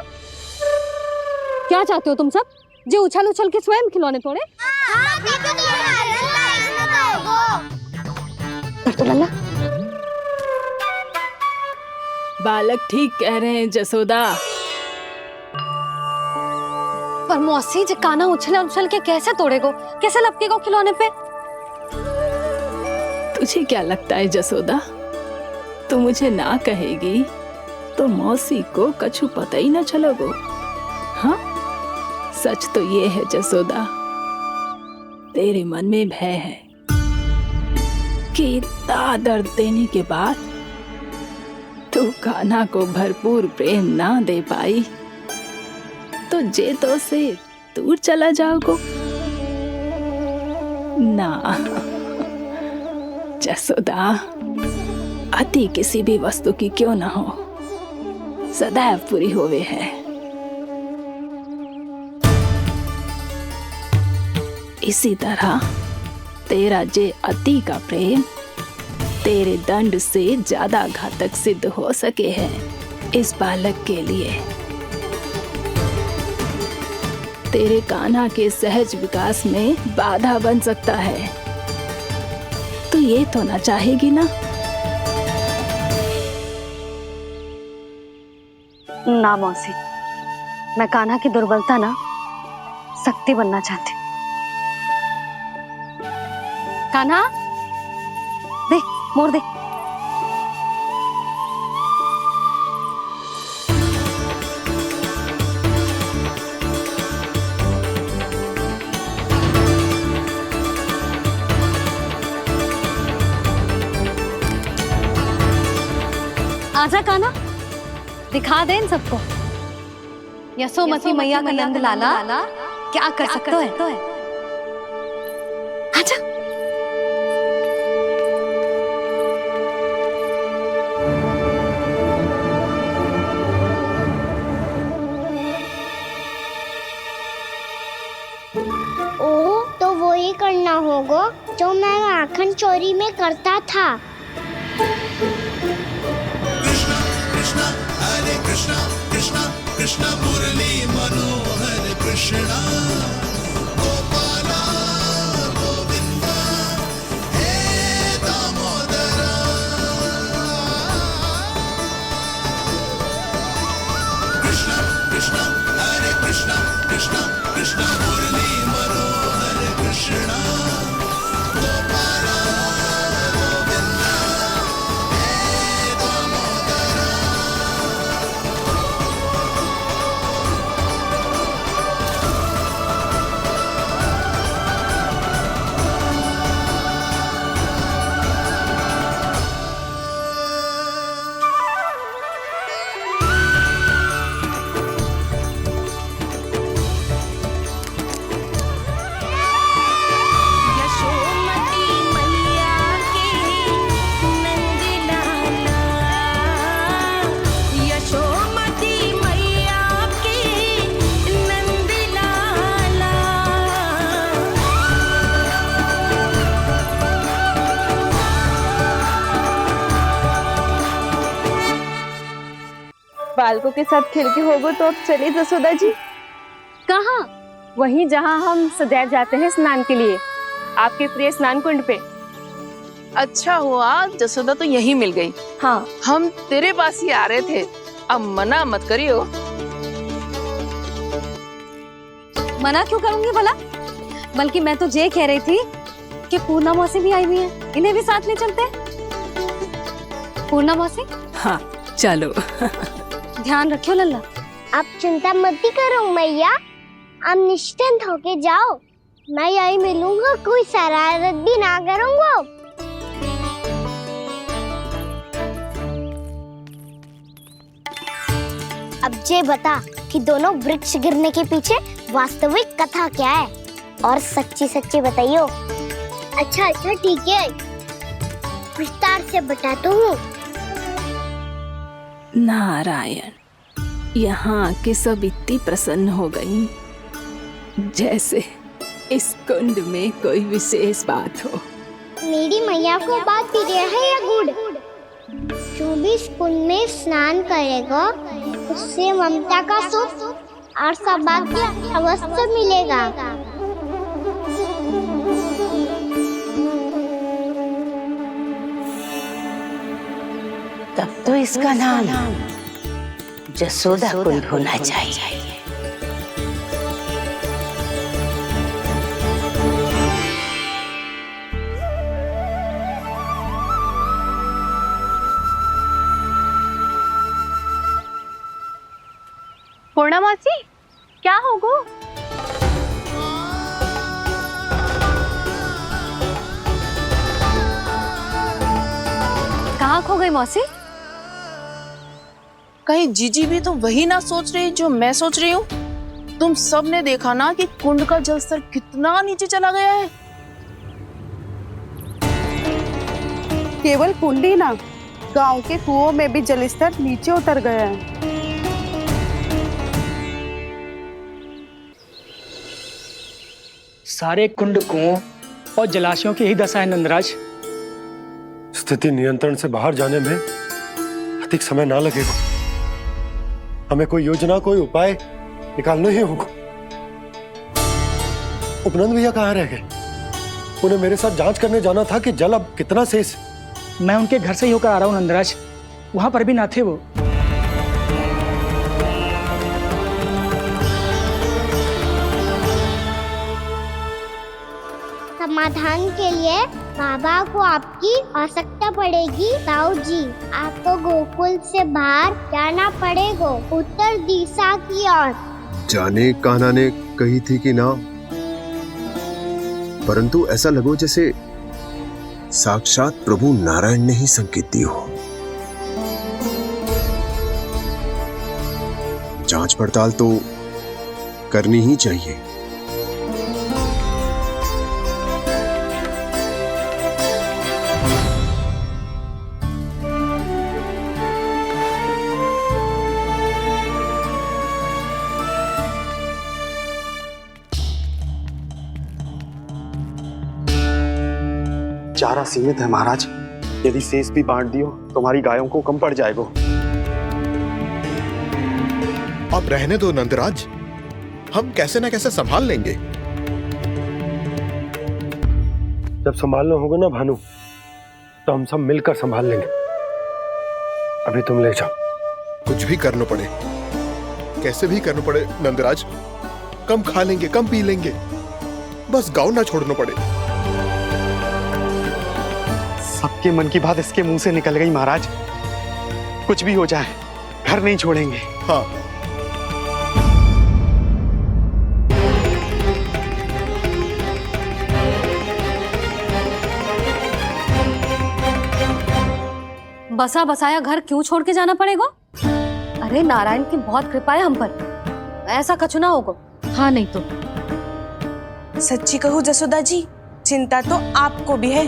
क्या चाहते हो तुम सब? जो उछल उछल के स्वयं खिलौने तोड़े? तो लल्ला, बालक ठीक कह रहे हैं जसोदा। पर मौसी, जो कान्हा उछल उछल के कैसे तोड़ेगो, कैसे लपकेगो खिलौने पे? तुझे क्या लगता है जसोदा, तू मुझे ना कहेगी तो मौसी को कछु पता ही न चलोगो। हाँ, सच तो ये है जसोदा, तेरे मन में भय है कि इतना दर्द देने के बाद तू कान्हा को भरपूर प्रेम ना दे पाई तो जे तो से दूर चला जाओगो ना। जसोदा, अति किसी भी वस्तु की क्यों ना हो, सदैव पूरी होवे है। इसी तरह तेरा जे अति का प्रेम तेरे दंड से ज्यादा घातक सिद्ध हो सके है इस बालक के लिए। तेरे कान्हा के सहज विकास में बाधा बन सकता है। तो ये तो ना चाहेगी ना? ना मौसी, मैं कान्हा की दुर्बलता ना शक्ति बनना चाहती। कान्हा, दे, मोड़ दे। आजा कान्हा, दिखा दे इन सबको यशोमती मैया का नंद लाला क्या कर सकता है। आजा। ओ, तो वो ही करना होगा जो मैं माखन चोरी में करता था। कृष्णा कृष्णा हरे कृष्णा कृष्णा मुरली मनोहर कृष्णा गोपाला गोविंदा हे दामोदरा कृष्ण कृष्ण हरे कृष्ण कृष्ण कृष्ण मुरली मनोहर कृष्णा गोपाला गोविंदा हे दामोदरा यशोमती मैया के नंद लाला यशोमती मैया के नंद लाला बालकों के साथ खेल के होगो तो अब चले जसोदा जी। कहाँ? वहीं जहाँ हम सदैव जाते हैं स्नान के लिए, आपके प्रिय स्नान कुंड पे। अच्छा हुआ जसोदा तो यहीं मिल गई। हाँ, हम तेरे पास ही आ रहे थे, अब मना मत करियो। मना क्यों करूंगी भला? बल्कि मैं तो ये कह रही थी कि पूर्णा मौसी भी आई हुई है, इन्हें भी साथ ले चलते हैं। पूर्णा मौसी, हाँ चलो। ध्यान रखियो लल्ला। आप चिंता मत करो मैया, आप निश्चिंत होके जाओ, मैं यही मिलूंगा, कोई शरारत भी ना करूंगा। अब ये बता कि दोनों वृक्ष गिरने के पीछे वास्तविक कथा क्या है, और सच्ची सच्ची बताइयो। अच्छा अच्छा ठीक है, विस्तार से बताता हूँ। नारायण, यहाँ के सब इतनी प्रसन्न हो गई जैसे इस कुंड में कोई विशेष बात हो। मेरी मैया को बात प्रिय है या गुड़? जो भी इस कुंड में स्नान करेगा उससे ममता का सुख और सौभाग्य अवश्य मिलेगा। तब तो इसका नाम जसोदा कुंड होना चाहिए। पूर्णा मौसी, क्या होगो? कहाँ खो गई मौसी? कहीं जीजी भी तो वही ना सोच रही जो मैं सोच रही हूँ? तुम सब ने देखा ना कि कुंड का जलस्तर कितना नीचे चला गया है। केवल कुंड ही ना, गांव के कुओं में भी जलस्तर नीचे उतर गया है। सारे कुंड कुओं और जलाशयों की ही दशा है नंदराज। स्थिति नियंत्रण से बाहर जाने में अधिक समय ना लगेगा। हमें कोई योजना, कोई उपाय निकालना ही होगा। उपनंद भैया कहाँ रह गए? उन्हें मेरे साथ जांच करने जाना था कि जल अब कितना शेष। मैं उनके घर से ही होकर आ रहा हूँ नंदराज, वहां पर भी ना थे वो। समाधान के लिए बाबा को आपकी आवश्यकता पड़ेगी। ताऊ जी, आपको गोकुल से बाहर जाना पड़ेगा, उत्तर दिशा की ओर। जाने कान्हा ने कही थी कि ना, परंतु ऐसा लगो जैसे साक्षात प्रभु नारायण ने ही संकेत दी हो। जांच पड़ताल तो करनी ही चाहिए। चारा सीमित है महाराज, यदि शेष भी बांट दियो तो हमारी गायों को कम पड़ जाएगा। अब रहने दो नंदराज, हम कैसे ना कैसे संभाल लेंगे। जब संभालना होगा ना भानु, तो हम सब मिलकर संभाल लेंगे। अभी तुम ले जाओ। कुछ भी करना पड़े, कैसे भी करना पड़े नंदराज, कम खा लेंगे, कम पी लेंगे, बस गांव ना छोड़ना पड़े। सबके मन की बात इसके मुंह से निकल गई महाराज। कुछ भी हो जाए, घर नहीं छोड़ेंगे। हाँ। बसा बसाया घर क्यों छोड़ के जाना पड़ेगा? अरे नारायण की बहुत कृपा है हम पर, ऐसा कछु ना होगा। हाँ नहीं तो सच्ची कहूँ जसोदा जी, चिंता तो आपको भी है,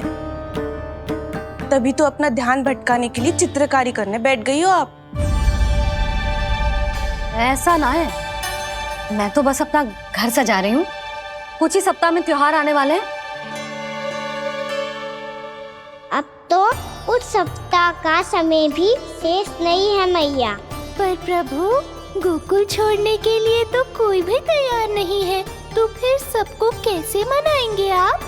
तभी तो अपना ध्यान भटकाने के लिए चित्रकारी करने बैठ गई हो आप। ऐसा ना है, मैं तो बस अपना घर सजा रही हूँ। कुछ ही सप्ताह में त्योहार आने वाले हैं। अब तो उस सप्ताह का समय भी शेष नहीं है मैया। पर प्रभु, गोकुल छोड़ने के लिए तो कोई भी तैयार नहीं है, तो फिर सबको कैसे मनाएंगे आप?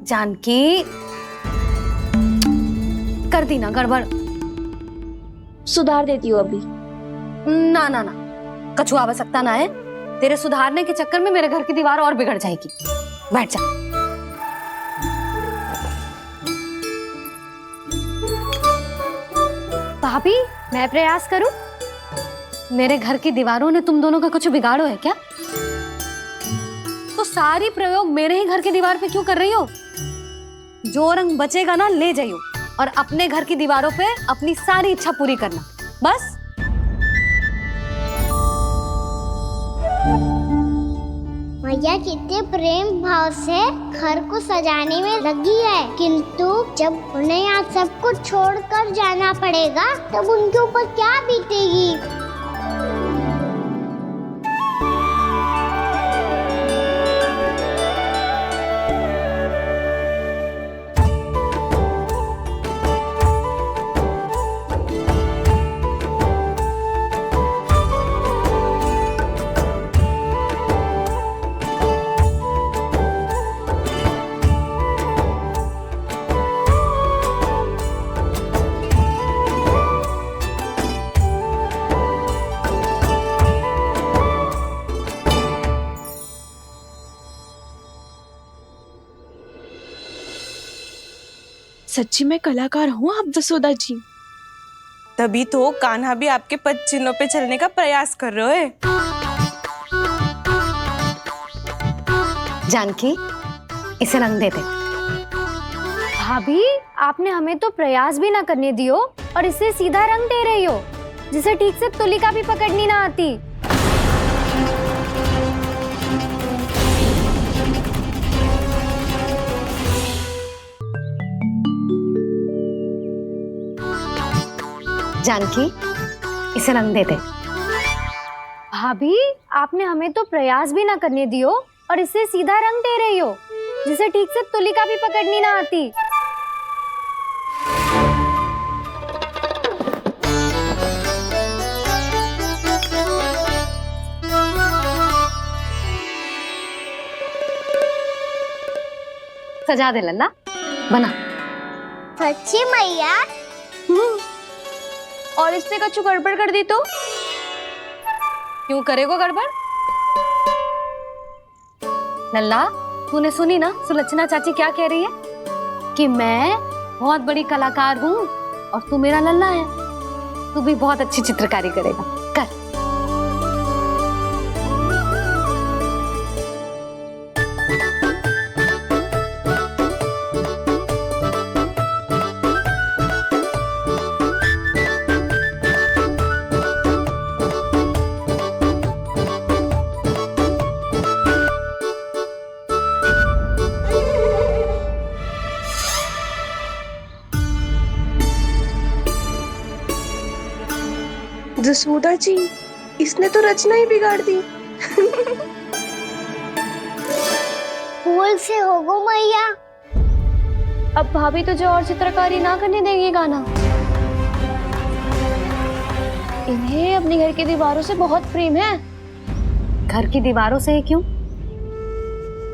जानकी, कर दी ना गड़बड़। सुधार देती हूँ अभी। ना ना ना, कछु आवश्यकता ना है। तेरे सुधारने के चक्कर में मेरे घर की दीवार और बिगड़ जाएगी। बैठ जा। भाभी, मैं प्रयास करूं? मेरे घर की दीवारों ने तुम दोनों का कुछ बिगाड़ो है क्या? तो सारी प्रयोग मेरे ही घर की दीवार पे क्यों कर रही हो? जो रंग बचेगा ना ले जाइयो, और अपने घर की दीवारों पे अपनी सारी इच्छा पूरी करना, बस। मैया कितने प्रेम भाव से घर को सजाने में लगी है, किंतु जब उन्हें यहाँ सब कुछ छोड़कर जाना पड़ेगा तब उनके ऊपर क्या बीतेगी? सच्ची में कलाकार हूँ आप जसोदा जी, तभी तो कान्हा भी आपके पद चिन्हों पे चलने का प्रयास कर रहे हैं। जानकी, इसे रंग दे दे। भाभी, आपने हमें तो प्रयास भी ना करने दियो और इसे सीधा रंग दे रही हो, जिसे ठीक से तुलिका भी पकड़नी ना आती। जानकी, इसे रंग दे दे। भाभी, आपने हमें तो प्रयास भी ना करने दियो और इसे सीधा रंग दे रही हो, जिसे ठीक से तुलिका भी पकड़नी ना आती। सजा दे लल्ला, बना। सच्ची मैया? और इससे कछु गड़बड़ कर दी तो? क्यों करेगो गड़बड़? लल्ला, तूने सुनी ना सुलक्षणा चाची क्या कह रही है? कि मैं बहुत बड़ी कलाकार हूँ और तू मेरा लल्ला है, तू भी बहुत अच्छी चित्रकारी करेगा। कर। जसोदा जी, इसने तो रचना ही बिगाड़ दी। फूल से होगो मैया। अब भाभी तुझे और चित्रकारी ना करने देंगी गाना। इन्हें अपने घर की दीवारों से बहुत प्रेम है। घर की दीवारों से क्यों,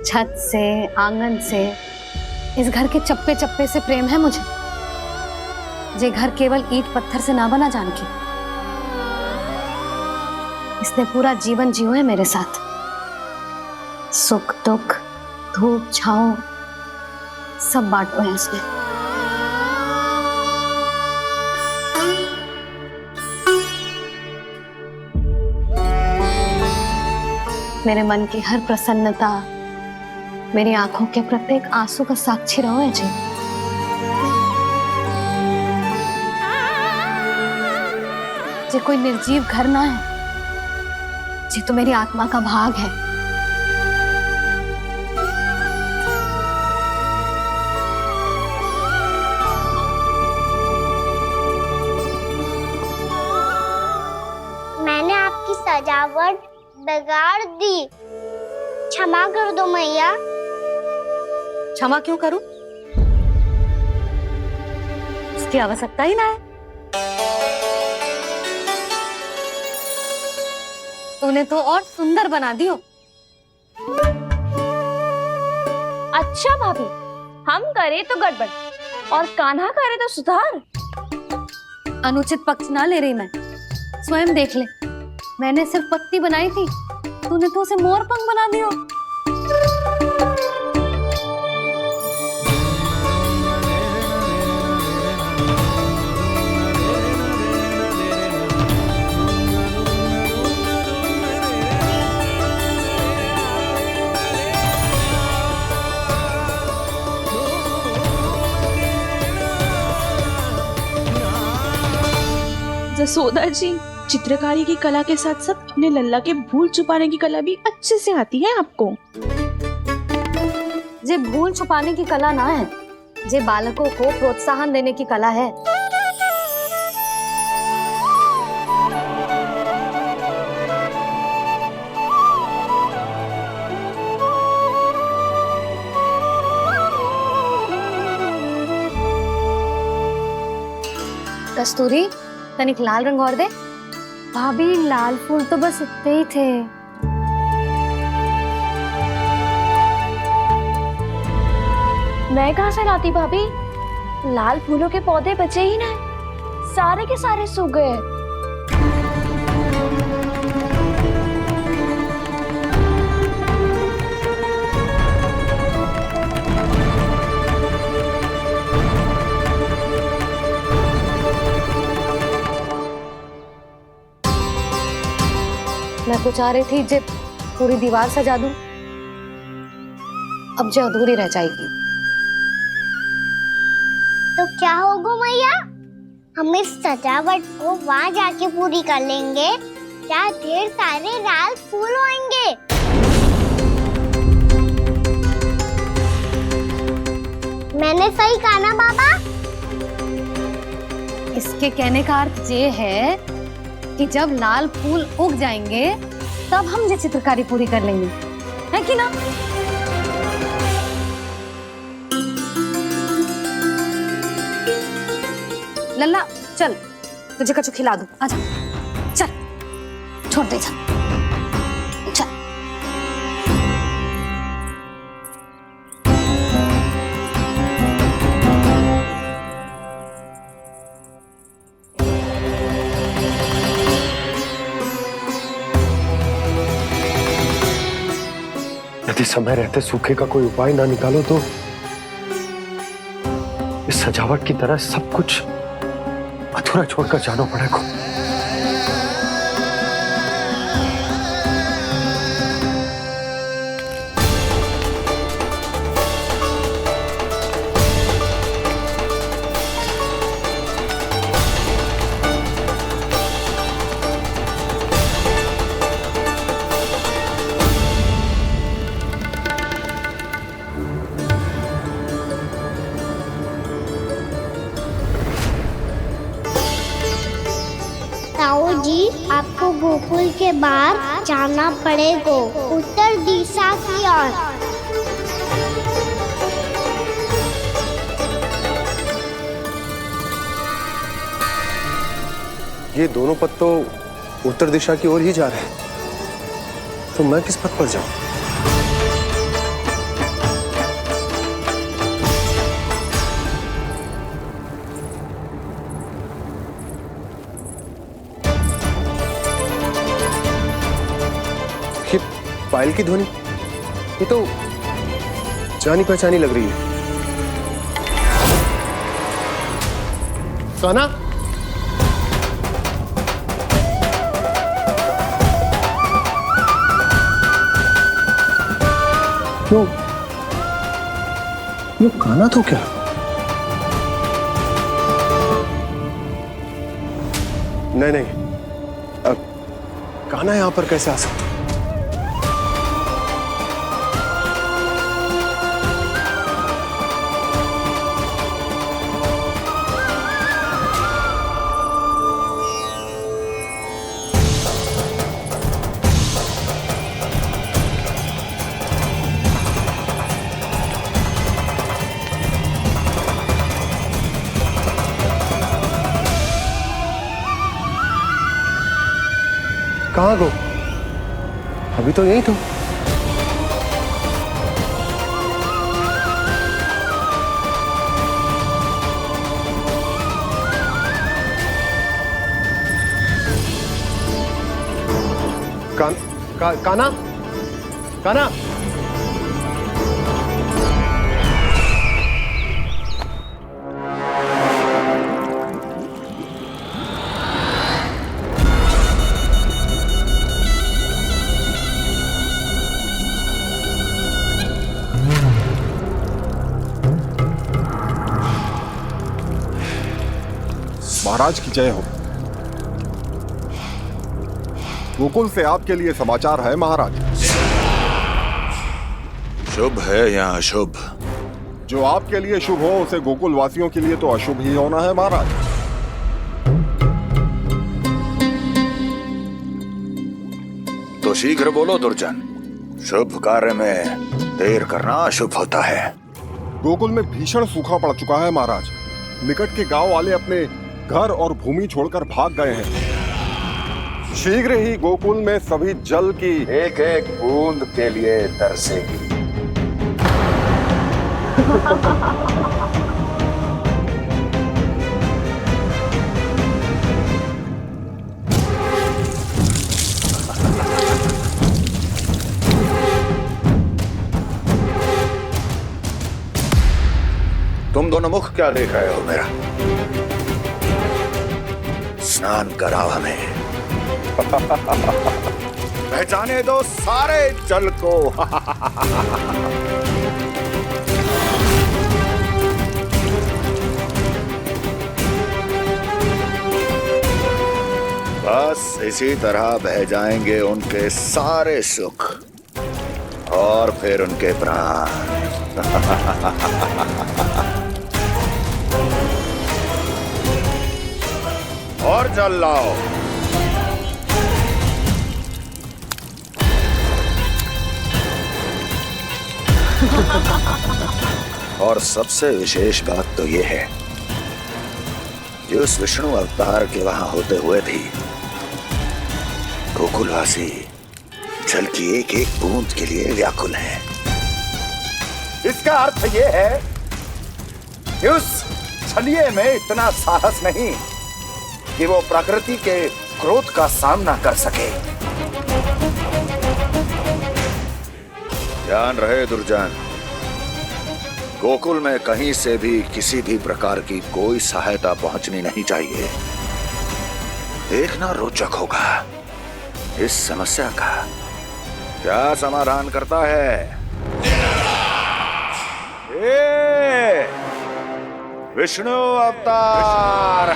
छत से, आंगन से, इस घर के चप्पे चप्पे से प्रेम है मुझे। ये घर केवल ईंट पत्थर से ना बना जानकी, इसने पूरा जीवन जियो है मेरे साथ। सुख दुख, धूप छांव सब बांटो है इसने। मेरे मन की हर प्रसन्नता, मेरी आंखों के प्रत्येक आंसू का साक्षी रहो है जी। ये कोई निर्जीव घर ना है, ये तो मेरी आत्मा का भाग है। मैंने आपकी सजावट बिगाड़ दी, क्षमा कर दो मैया। क्षमा क्यों करूं? इसकी आवश्यकता ही ना है। तूने तो और सुंदर बना दियो। अच्छा भाभी, हम करे तो गड़बड़ और कान्हा करे तो सुधार। अनुचित पक्ष ना ले रही मैं, स्वयं देख ले। मैंने सिर्फ पत्ती बनाई थी, तूने तो उसे मोर पंख बना दियो। जसोदा जी, चित्रकारी की कला के साथ साथ अपने लल्ला के भूल छुपाने की कला भी अच्छे से आती है आपको। ये भूल छुपाने की कला ना है, ये बालकों को प्रोत्साहन देने की कला है। कस्तूरी, तनिक लाल रंग और दे। भाभी, लाल फूल तो बस इतने ही थे। मैं कहाँ से लाती भाभी? लाल फूलों के पौधे बचे ही ना, सारे के सारे सूख गए। मैं तो चाह रही थी जे पूरी दीवार सजा दूं, अब जो अधूरी रह जाएगी। तो क्या होगा मैया? हम इस सजावट को वहाँ जाके पूरी कर लेंगे, जहाँ ढेर सारे लाल फूल होंगे। मैंने सही कहा ना बाबा? इसके कहने का अर्थ ये है कि जब लाल फूल उग जाएंगे तब हम ये चित्रकारी पूरी कर लेंगे, है कि ना? लल्ला चल, तुझे कछु खिला दूं, आजा। चल, छोड़ दे, चल चल। यदि समय रहते सूखे का कोई उपाय ना निकालो तो इस सजावट की तरह सब कुछ अधूरा छोड़कर जाना पड़ेगा। ताऊ जी, आपको गोकुल के बाहर जाना पड़ेगा, उत्तर दिशा की ओर। ये दोनों पथ तो उत्तर दिशा की ओर ही जा रहे हैं, तो मैं किस पथ पर जाऊं? ये पायल की ध्वनि, ये तो जानी पहचानी लग रही है। कान्हा, यो कान्हा तो क्या? नहीं, अब कान्हा यहां पर कैसे आ सकता? कहाँ गो? अभी तो यही तो। कान्हा, कान्हा, महाराज की जय हो। गोकुल से आपके लिए समाचार है महाराज। शुभ है या अशुभ? जो आपके लिए शुभ हो उसे गोकुल वासियों के लिए तो अशुभ ही होना है महाराज। तो शीघ्र बोलो दुर्जन, शुभ कार्य में देर करना अशुभ होता है। गोकुल में भीषण सूखा पड़ चुका है महाराज। निकट के गांव वाले अपने घर और भूमि छोड़कर भाग गए हैं। शीघ्र ही गोकुल में सभी जल की एक एक बूंद के लिए तरसेगी। तुम दोनों मुख क्या देख रहे हो मेरा? स्नान कराओ हमें। पहचाने दो सारे जल को। बस इसी तरह बह जाएंगे उनके सारे सुख और फिर उनके प्राण। और जल लाओ। और सबसे विशेष बात तो यह है कि उस विष्णु अवतार के वहां होते हुए भी गोकुलवासी जल की एक एक बूंद के लिए व्याकुल हैं। इसका अर्थ यह है कि उस छलिए में इतना साहस नहीं कि वो प्रकृति के क्रोध का सामना कर सके। ध्यान रहे दुर्जन, गोकुल में कहीं से भी किसी भी प्रकार की कोई सहायता पहुंचनी नहीं चाहिए। देखना रोचक होगा इस समस्या का क्या समाधान करता है। विष्णु अवतार।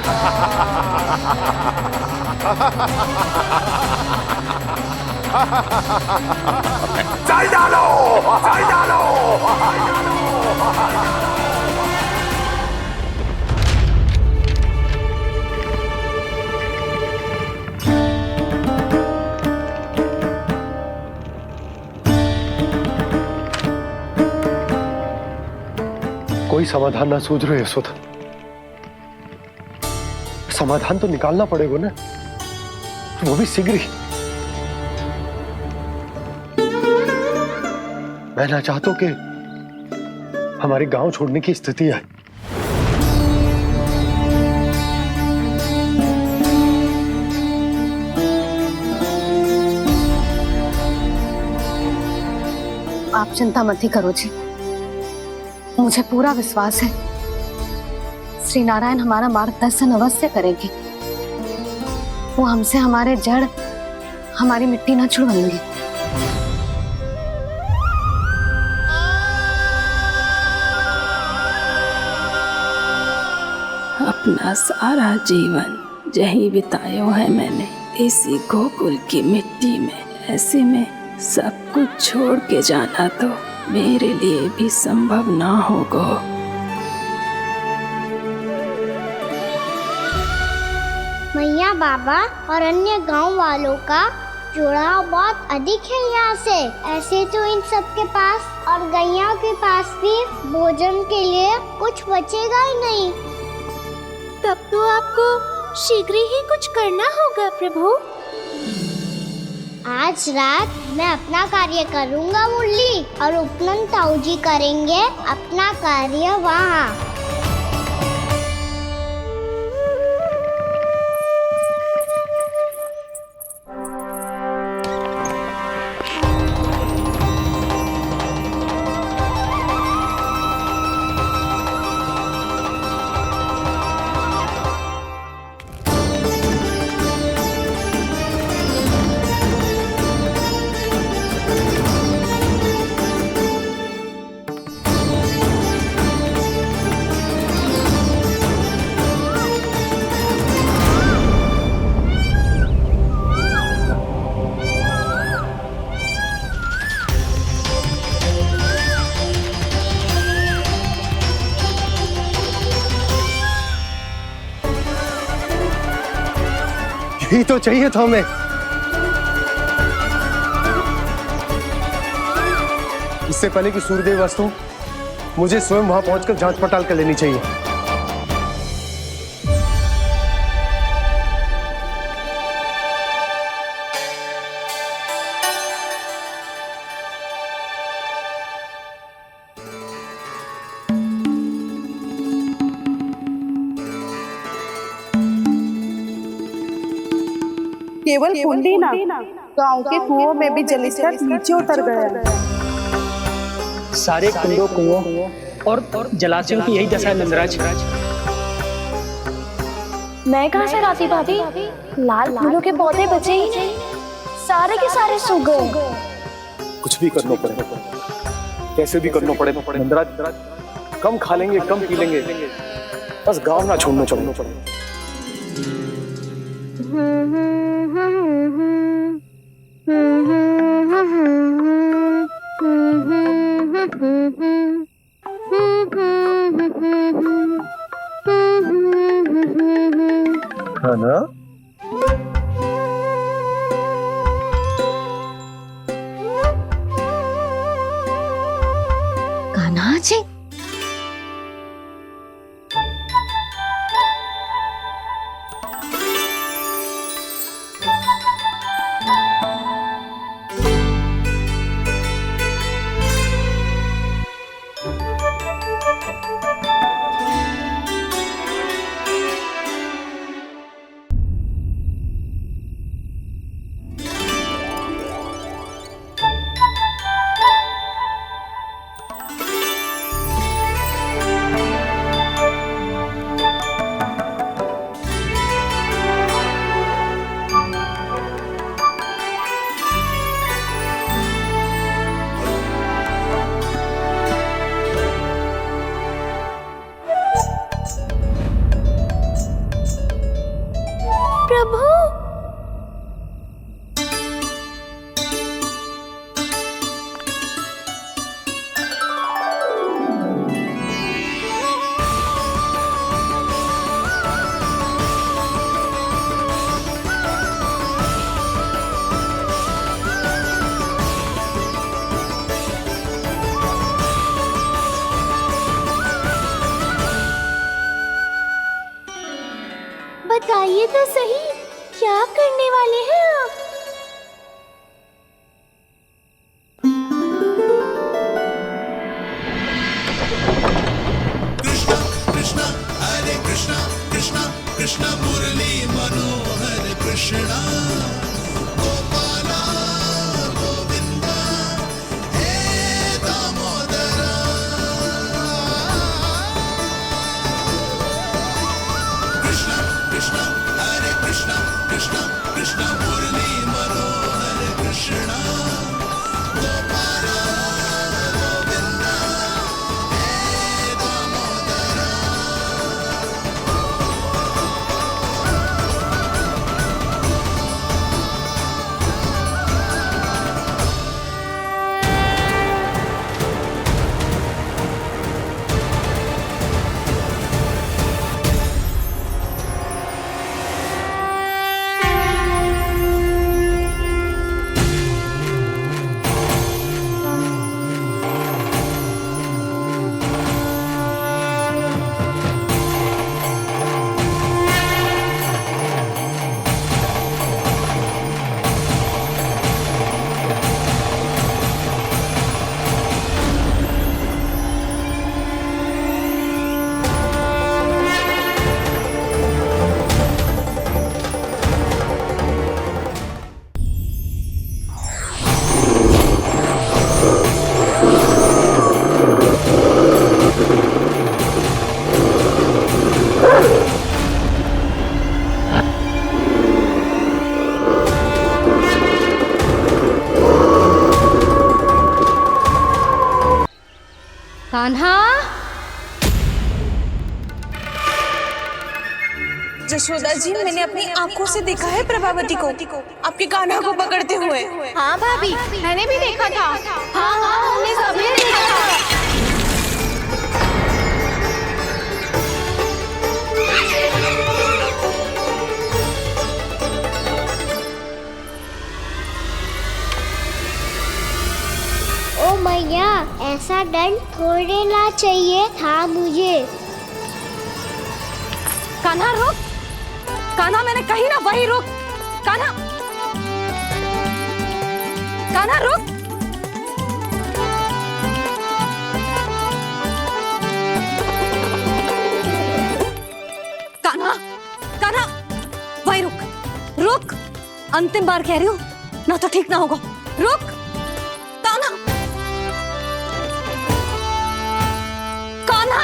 चल डालो, चल डालो। कोई समाधान ना सूझ रहे यशोदा। समाधान तो निकालना पड़ेगा ना, वो भी शीघ्र ही। मैं ना चाहता कि हमारे गांव छोड़ने की स्थिति आए। आप चिंता मत ही करो जी, मुझे पूरा विश्वास है श्री नारायण हमारा मार्गदर्शन अवश्य करेंगे। वो हमसे हमारे जड़, हमारी मिट्टी न छुड़वाएंगे। अपना सारा जीवन यही बितायो है मैंने, इसी गोकुल की मिट्टी में। ऐसे में सब कुछ छोड़ के जाना तो मेरे लिए भी संभव ना होगा। मैया, बाबा और अन्य गांव वालों का जुड़ाव बहुत अधिक है यहाँ से। ऐसे तो इन सब के पास और गैया के पास भी भोजन के लिए कुछ बचेगा ही नहीं। तब तो आपको शीघ्र ही कुछ करना होगा प्रभु। आज रात मैं अपना कार्य करूँगा मुरली, और उपनंद ताऊ जी करेंगे अपना कार्य वहाँ। यही तो चाहिए था हमें। इससे पहले कि सूर्यदेव वस्तु, मुझे स्वयं वहां पहुंचकर जांच पड़ताल कर लेनी चाहिए। केवल कुंडी ना, गांव के कुओं में भी जलस्तर नीचे उतर गया। सारे कुंडों, कुओं और जलाशयों की यही दशा है नंदराज। मैं कहाँ से लाती भाभी? लाल फूलों के पौधे बचे ही नहीं, सारे के सारे सूख गए। कुछ भी करना पड़ेगा, कैसे भी करना पड़ेगा नंदराज। कम खा लेंगे, कम पी लेंगे, बस गांव ना छोड़ना चाहिए। है ना? कान्हा जी, बताइए तो सही, क्या करने वाले हैं आप? कृष्णा हरे कृष्णा कृष्णा कृष्णा मुरली मनोहर कृष्णा गोपाला गोविंदा हे दामोदरा कृष्णा कृष्णा हरे कृष्णा कृष्णा कृष्णा मुरली मनोहर कृष्णा गोपाला गोविंदा हे दामोदरा कान्हा, जशोदा जी, मैंने अपनी आंखों से देखा है प्रभावती को आपके कान्हा को पकड़ते हुए। हाँ भाभी, मैंने भी देखा था। हाँ हाँ, हमने सभी देखा था। ओ मैया, ऐसा दंड थोड़े ना चाहिए था मुझे। कान्हा रुक, कान्हा मैंने कही ना वही रुक, कान्हा, कान्हा रुक। कान्हा, कान्हा, वही रुक, रुक, अंतिम बार कह रही हूँ, ना तो ठीक ना होगा, रुक, कान्हा, कान्हा।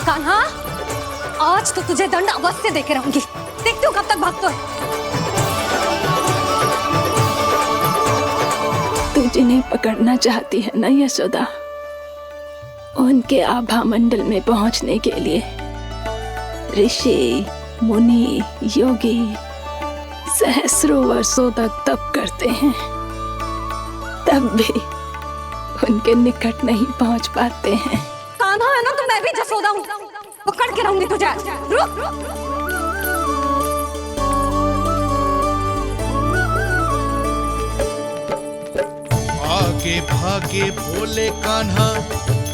कान्हा, आज तो तुझे दंड अवश्य देके रहूंगी। देखती हूँ कब तक भागते हो। तू जिन्हें पकड़ना चाहती है ना यशोदा, उनके आभा मंडल में पहुंचने के लिए ऋषि, मुनि, योगी सहस्रों वर्षों तक तप करते हैं, तब भी उनके निकट नहीं पहुंच पाते हैं। कान्हा है ना, तो मैं भी जसोदा हूँ, पकड़ के रहूंगी तुझे। रुक, आगे भागे भोले कान्हा,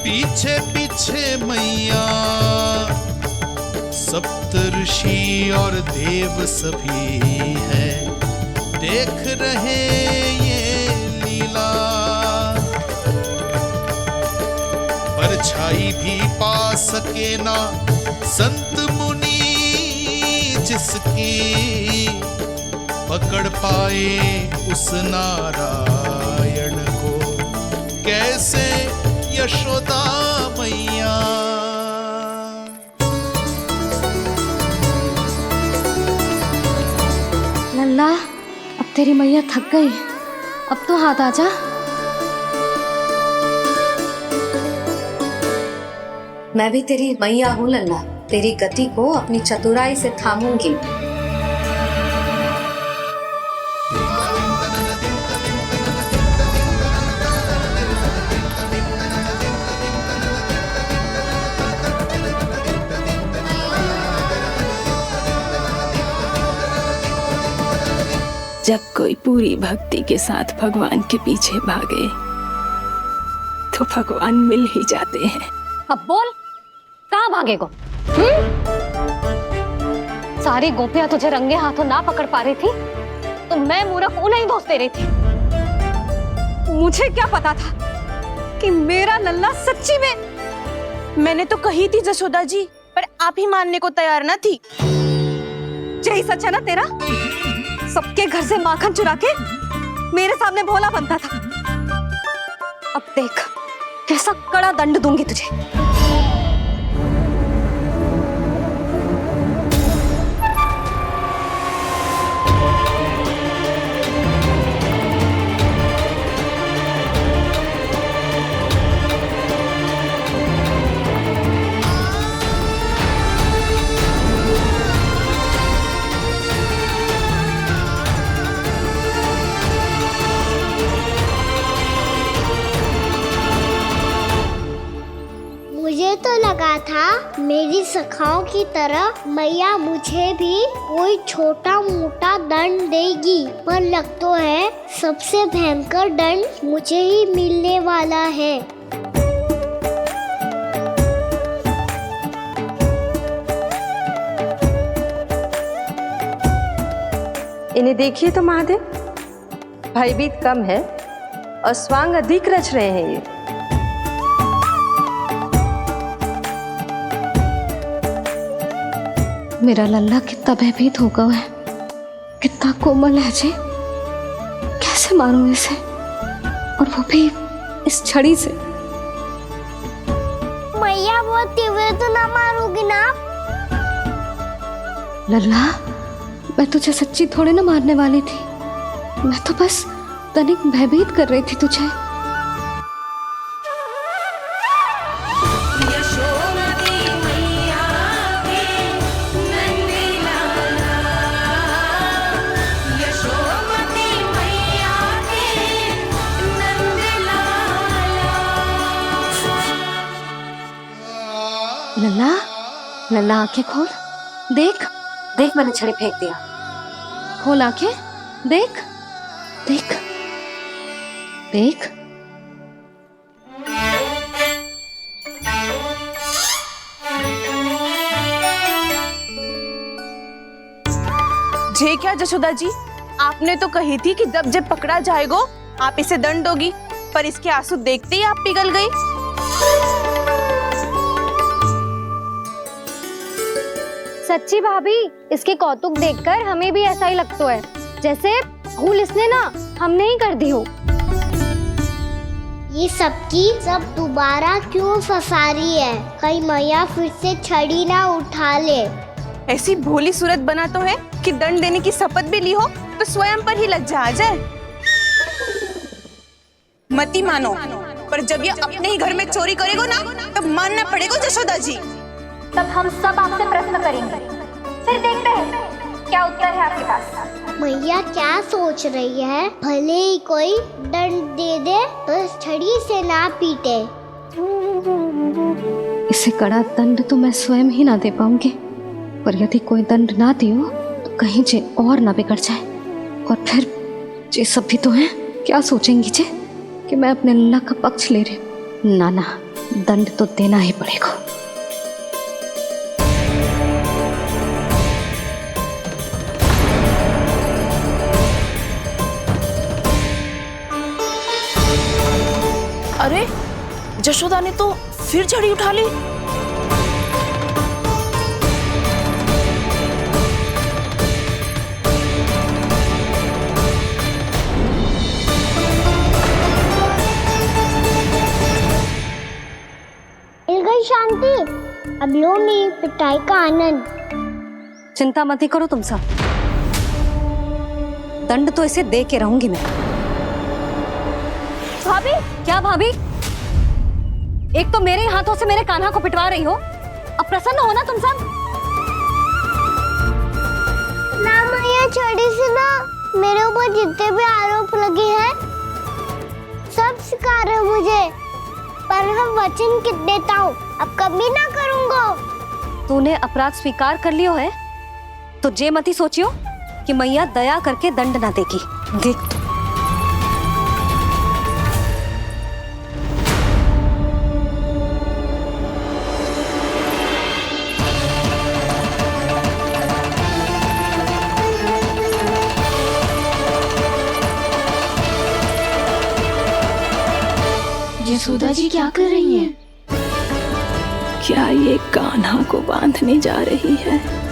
पीछे पीछे मैया, सप्त ऋषि और देव सभी हैं, देख रहे ये लीला। परछाई भी पा सके ना संत मुनि जिसकी, पकड़ पाए उस नारायण को कैसे यशोदा मैया। लल्ला, अब तेरी मैया थक गई, अब तो हाथ आजा। मैं भी तेरी मैया हूँ लल्ला, तेरी गति को अपनी चतुराई से थामूंगी। जब कोई पूरी भक्ति के साथ भगवान के पीछे भागे तो भगवान मिल ही जाते हैं। अब बोल, कहाँ भागेगो? सारी गोपियां तुझे रंगे हाथों ना पकड़ पा रही थी तो मैं मूर्ख उन्हें ही दोष दे रही थी। मुझे क्या पता था कि मेरा लल्ला सच्ची में। मैंने तो कही थी जसोदा जी, पर आप ही मानने को तैयार ना थी। यही सच है ना तेरा? सबके घर से माखन चुरा के मेरे सामने भोला बनता था। अब देख कैसा कड़ा दंड दूंगी तुझे। मुझे तो लगा था मेरी सखाओं की तरह मैया मुझे भी कोई छोटा मोटा दंड देगी, पर लग तो है सबसे भयंकर दंड मुझे ही मिलने वाला है। इन्हें देखिए तो महादेव, भयभीत कम है और स्वांग अधिक रच रहे हैं ये। मेरा लल्ला कितना भयभीत होगा है, कितना कोमल है जी। कैसे मारूं इसे, और वो भी इस छड़ी से। मैया बोलती हुए तो ना मारोगी ना? लल्ला, मैं तुझे सच्ची थोड़े ना मारने वाली थी, मैं तो बस तनिक भयभीत कर रही थी तुझे। लल्ला, लल्ला आंखें खोल, देख देख मैंने छड़ी फेंक दिया। खोल आंखें, देख देख देख। जे क्या जसोदा जी, आपने तो कही थी कि जब पकड़ा जाएगा आप इसे दंड दोगी, पर इसके आंसू देखते ही आप पिघल गई। सच्ची भाभी, इसके कौतुक देखकर हमें भी ऐसा ही लगता है जैसे भूल इसने ना हमने ही कर दी हो। ये सब दोबारा क्यों फंसा रही है? कहीं मैया फिर से छड़ी ना उठा ले। ऐसी भोली सूरत बना तो है कि दंड देने की शपथ भी ली हो तो स्वयं पर ही लज्जा आ जाए। मती मानो, पर जब ये अपने ही घर में चोरी करेगा ना तब मानना पड़ेगा जसोदा जी। तब हम सब आपसे प्रश्न करेंगे, फिर देखते हैं क्या उत्तर है आपके पास। मैया क्या सोच रही है? भले ही कोई दंड दे दे, बस छड़ी से ना पीटे। इसे कड़ा दंड तो मैं स्वयं ही ना दे पाऊंगी, पर यदि कोई दंड ना दियो तो कहीं जे और ना बिगड़ जाए, और फिर जे सब भी तो हैं, क्या सोचेंगी जे कि मैं अपने लल्ला का पक्ष ले रही हूँ। ना ना, दंड तो देना ही पड़ेगा। अरे जशोदा ने तो फिर छड़ी उठा ली। मिल गई शांति, अब लो मेरी पिटाई का आनंद। चिंता मत ही करो तुम सब, दंड तो इसे दे के रहूंगी मैं। भाभी, क्या भाभी? एक तो मेरे हाथों से मेरे कान्हा को पिटवा रही हो, अब प्रसन्न हो ना तुम सब? ना मैया, छड़ी से ना मेरे ऊपर जितने भी आरोप लगे हैं सब स्वीकार है मुझे, पर मैं वचन कित देता हूँ, अब कभी ना करूँगा। तूने अपराध स्वीकार कर लियो है तो जे मती सोचियो कि मैया दया करके दंड ना देगी। देख तू। यशोदा जी क्या कर रही हैं? क्या ये कान्हा को बांधने जा रही है?